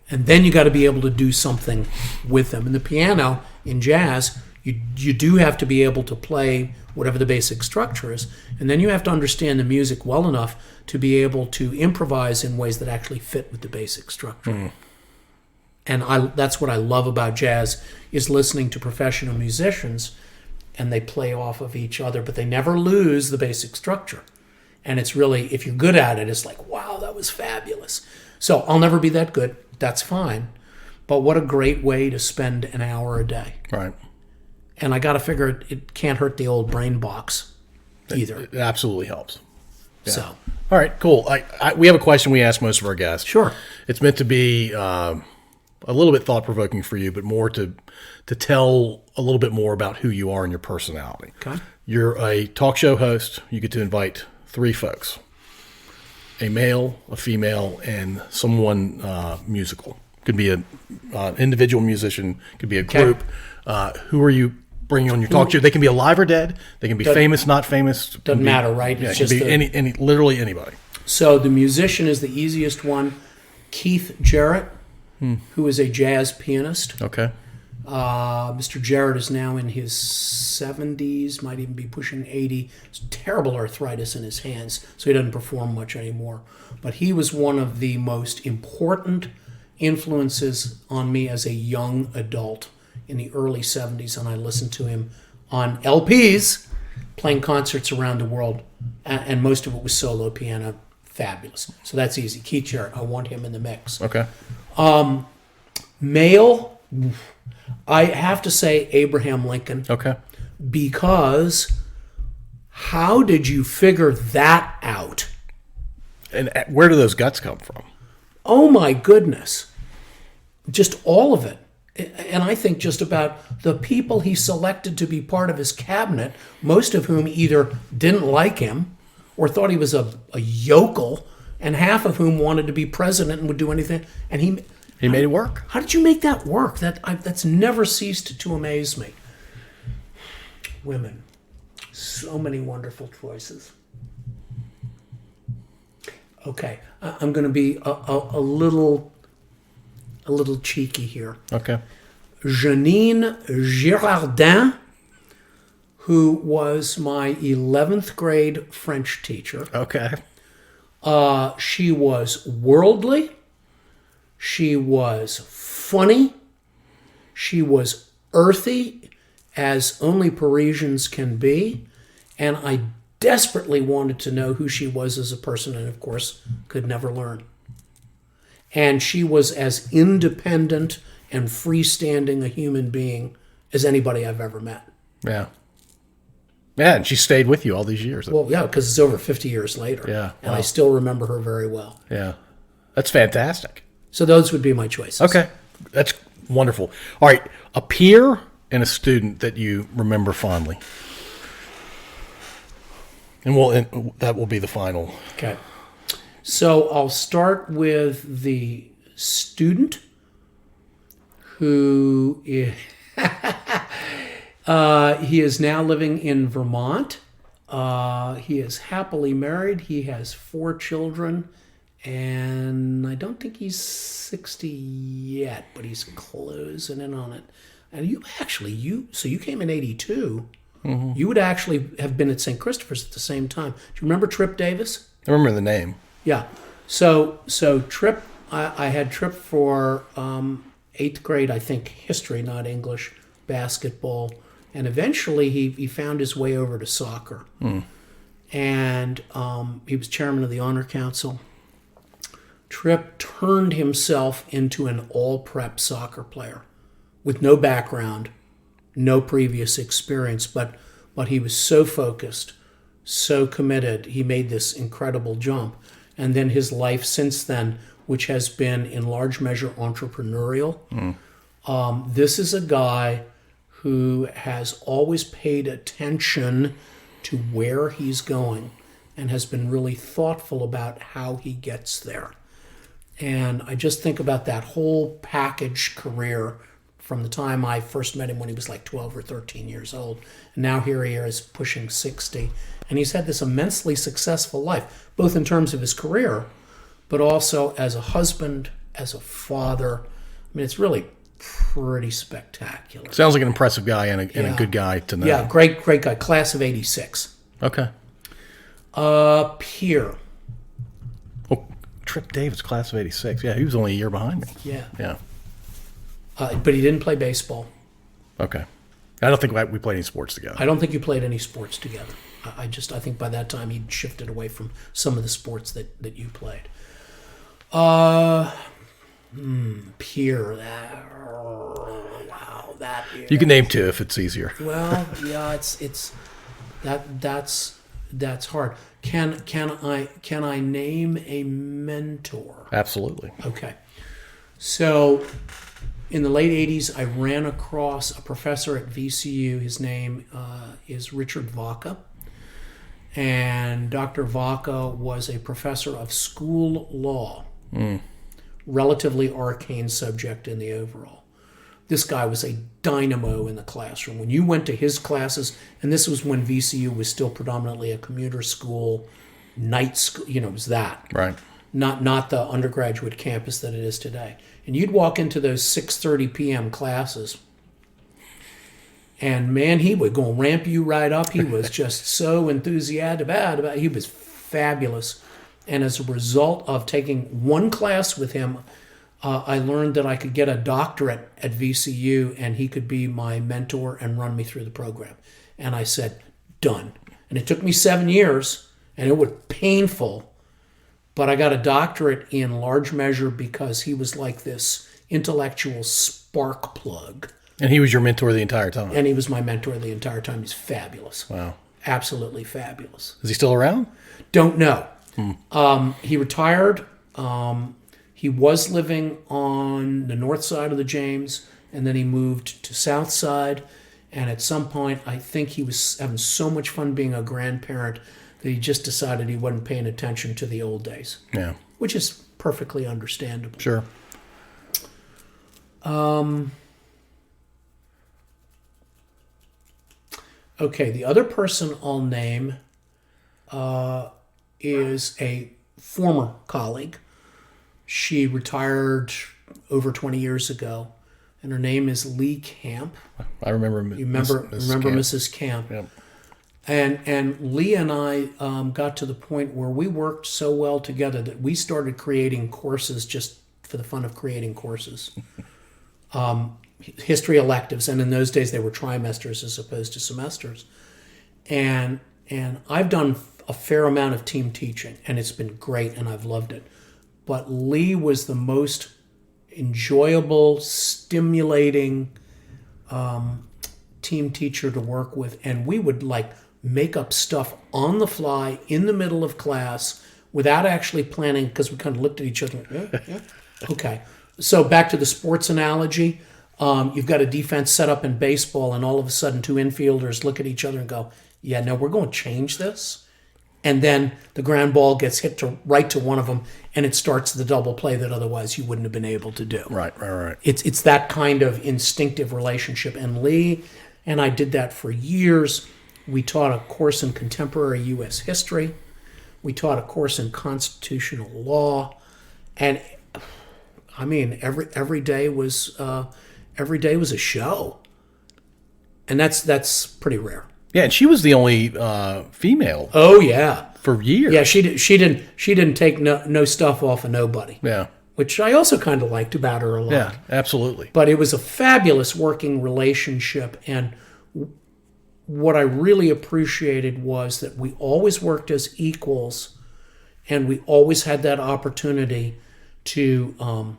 And then you got to be able to do something with them. And the piano in jazz, you do have to be able to play whatever the basic structure is, and then you have to understand the music well enough to be able to improvise in ways that actually fit with the basic structure. And that's what I love about jazz, is listening to professional musicians, and they play off of each other, but they never lose the basic structure. And it's really, if you're good at it, it's like, wow, that was fabulous. So I'll never be that good. That's fine. But what a great way to spend an hour a day. Right. And I got to figure it can't hurt the old brain box either. It absolutely helps. Yeah. So, all right, cool. We have a question we ask most of our guests. Sure. It's meant to be a little bit thought-provoking for you, but more to tell a little bit more about who you are and your personality. Okay. You're a talk show host. You get to invite 3 folks: a male, a female, and someone musical. Could be an individual musician. Could be a group. Who are you bringing on your talk show? They can be alive or dead. They can be famous, not famous. Doesn't matter, right? Yeah, it's just literally anybody. So the musician is the easiest one. Keith Jarrett, who is a jazz pianist. Okay. Mr. Jarrett is now in his 70s, might even be pushing 80. It's terrible arthritis in his hands, so he doesn't perform much anymore. But he was one of the most important influences on me as a young adult in the early 70s, and I listened to him on LPs playing concerts around the world, and most of it was solo piano. Fabulous. So that's easy. Keith Jarrett, I want him in the mix. Okay. Male, I have to say Abraham Lincoln. Okay. Because how did you figure that out? And where do those guts come from? Oh my goodness. Just all of it. And I think just about the people he selected to be part of his cabinet, most of whom either didn't like him or thought he was a yokel, and half of whom wanted to be president and would do anything. And he made it work. How did you make that work? That's never ceased to amaze me. Women. So many wonderful choices. Okay, I'm going to be a little cheeky here. Okay. Janine Girardin, who was my 11th grade French teacher. Okay. She was worldly. She was funny. She was earthy, as only Parisians can be. And I desperately wanted to know who she was as a person, and of course, could never learn. And she was as independent and freestanding a human being as anybody I've ever met. Yeah. Yeah, and she stayed with you all these years. Well, yeah, because it's over 50 years later. Yeah. And I still remember her very well. Yeah. That's fantastic. So those would be my choices. Okay. That's wonderful. All right. A peer and a student that you remember fondly. And that will be the final. Okay. So I'll start with the student who is, he is now living in Vermont. He is happily married. He has 4 children, and I don't think he's 60 yet, but he's closing in on it. And so you came in 82. Mm-hmm. You would actually have been at St. Christopher's at the same time. Do you remember Trip Davis? I remember the name. Yeah. So Trip, I had Trip for 8th grade, I think, history, not English, basketball, And eventually he found his way over to soccer. And he was chairman of the Honor Council. Tripp turned himself into an all-prep soccer player with no background, no previous experience, but he was so focused, so committed, he made this incredible jump. And then his life since then, which has been in large measure entrepreneurial. This is a guy who has always paid attention to where he's going and has been really thoughtful about how he gets there. And I just think about that whole package career from the time I first met him when he was like 12 or 13 years old. And now here he is pushing 60. And he's had this immensely successful life, both in terms of his career, but also as a husband, as a father. I mean, it's really pretty spectacular. Sounds like an impressive guy and a good guy to know. Yeah, great guy. Class of 86. Okay. Pierre. Oh, Tripp Davis, class of 86. Yeah, he was only a year behind me. Yeah. Yeah. But he didn't play baseball. Okay. I don't think we played any sports together. I don't think you played any sports together. I think by that time he'd shifted away from some of the sports that you played. Pierre. Wow, that is. You can name two if it's easier. Well, yeah, that's hard. Can I name a mentor? Absolutely. Okay. So in the late 80s, I ran across a professor at VCU. His name is Richard Vaca. And Dr. Vaca was a professor of school law. Relatively arcane subject in the overall. This guy was a dynamo in the classroom. When you went to his classes, and this was when VCU was still predominantly a commuter school, night school, it was that. Right. Not the undergraduate campus that it is today. And you'd walk into those 6:30 p.m. classes, and man, he would go and ramp you right up. He was just so enthusiastic about it. He was fabulous. And as a result of taking one class with him, I learned that I could get a doctorate at VCU, and he could be my mentor and run me through the program. And I said, done. And it took me 7 years, and it was painful. But I got a doctorate in large measure because he was like this intellectual spark plug. And he was your mentor the entire time? And he was my mentor the entire time. He's fabulous. Wow. Absolutely fabulous. Is he still around? Don't know. He retired. He was living on the north side of the James, and then he moved to south side. And at some point, I think he was having so much fun being a grandparent that he just decided he wasn't paying attention to the old days. Yeah. Which is perfectly understandable. Sure. Okay, the other person I'll name is a former colleague. She retired over 20 years ago, and her name is Lee Camp. I remember. You remember Mrs. Camp? Yep. And Lee and I got to the point where we worked so well together that we started creating courses just for the fun of creating courses. History electives, and in those days they were trimesters as opposed to semesters. And I've done a fair amount of team teaching, and it's been great, and I've loved it. But Lee was the most enjoyable, stimulating team teacher to work with, and we would make up stuff on the fly in the middle of class without actually planning, because we kind of looked at each other. Yeah. Okay. So back to the sports analogy. You've got a defense set up in baseball, and all of a sudden two infielders look at each other and go, yeah, no, we're going to change this. And then the ground ball gets hit right to one of them, and it starts the double play that otherwise you wouldn't have been able to do. Right. It's that kind of instinctive relationship. And Lee and I did that for years. We taught a course in contemporary U.S. history. We taught a course in constitutional law. And, I mean, every day was a show. And that's pretty rare. Yeah, and she was the only female. Oh yeah, for years. Yeah, she didn't take no stuff off of nobody. Yeah, which I also kind of liked about her a lot. Yeah, absolutely. But it was a fabulous working relationship, and what I really appreciated was that we always worked as equals, and we always had that opportunity to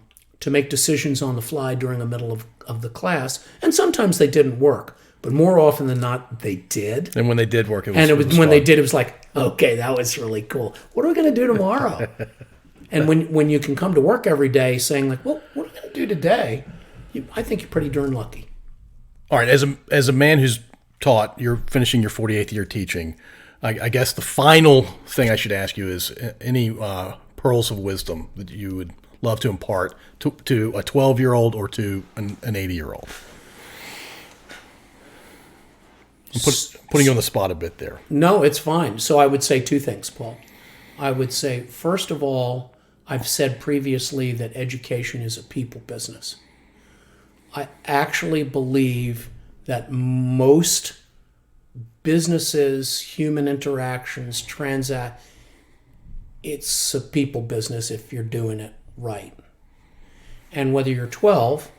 make decisions on the fly during the middle of the class. And sometimes they didn't work, but more often than not, they did. And when they did work, it was when fun. they did, it was like, okay, that was really cool. What are we going to do tomorrow? And when you can come to work every day saying like, well, what are we going to do today? I think you're pretty darn lucky. All right, as a man who's taught, you're finishing your 48th year teaching. I guess the final thing I should ask you is any pearls of wisdom that you would love to impart to a 12-year-old or to an 80-year-old. I'm putting you on the spot a bit there. No, it's fine. So I would say two things, Paul. I would say, first of all, I've said previously that education is a people business. I actually believe that most businesses, human interactions, it's a people business if you're doing it right. And whether you're 12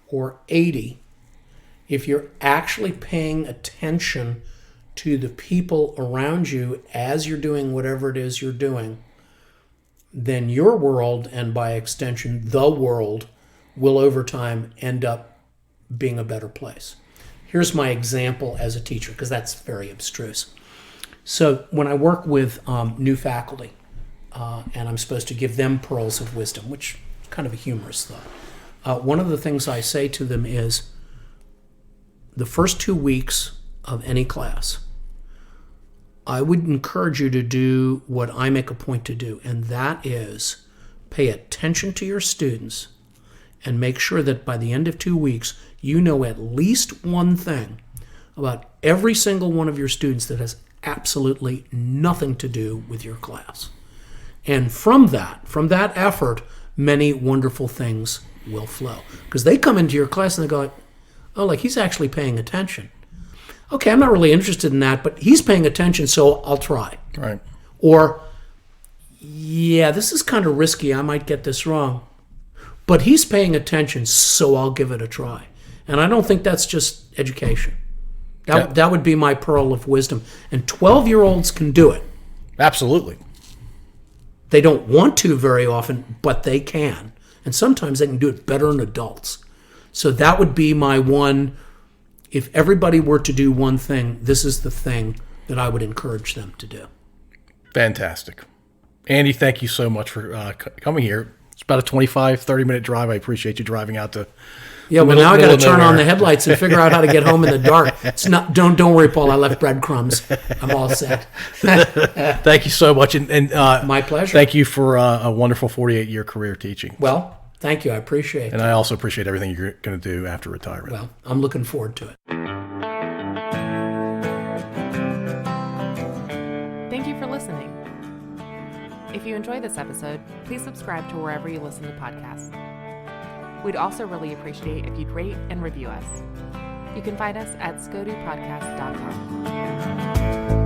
or 80, if you're actually paying attention to the people around you as you're doing whatever it is you're doing, then your world, and by extension the world, will over time end up being a better place. Here's my example as a teacher, because that's very abstruse. So when I work with new faculty, and I'm supposed to give them pearls of wisdom, which is kind of a humorous thought, one of the things I say to them is, the first 2 weeks of any class, I would encourage you to do what I make a point to do, and that is pay attention to your students and make sure that by the end of 2 weeks, you know at least one thing about every single one of your students that has absolutely nothing to do with your class. And from that effort, many wonderful things will flow. Because they come into your class and they go, oh, like he's actually paying attention. Okay, I'm not really interested in that, but he's paying attention, so I'll try. Right. Or, yeah, this is kind of risky. I might get this wrong. But he's paying attention, so I'll give it a try. And I don't think that's just education. That would be my pearl of wisdom. And 12-year-olds can do it. Absolutely. They don't want to very often, but they can. And sometimes they can do it better than adults. So that would be my one. If everybody were to do one thing, this is the thing that I would encourage them to do. Fantastic. Andy, thank you so much for coming here. It's about a 25, 30-minute drive. I appreciate you driving out to now I got to turn on the headlights and figure out how to get home in the dark. It's not. Don't worry, Paul. I left breadcrumbs. I'm all set. Thank you so much, and my pleasure. Thank you for a wonderful 48-year career teaching. Well, thank you. I appreciate it. And I also appreciate everything you're going to do after retirement. Well, I'm looking forward to it. Thank you for listening. If you enjoyed this episode, please subscribe to wherever you listen to podcasts. We'd also really appreciate if you'd rate and review us. You can find us at scodupodcast.com.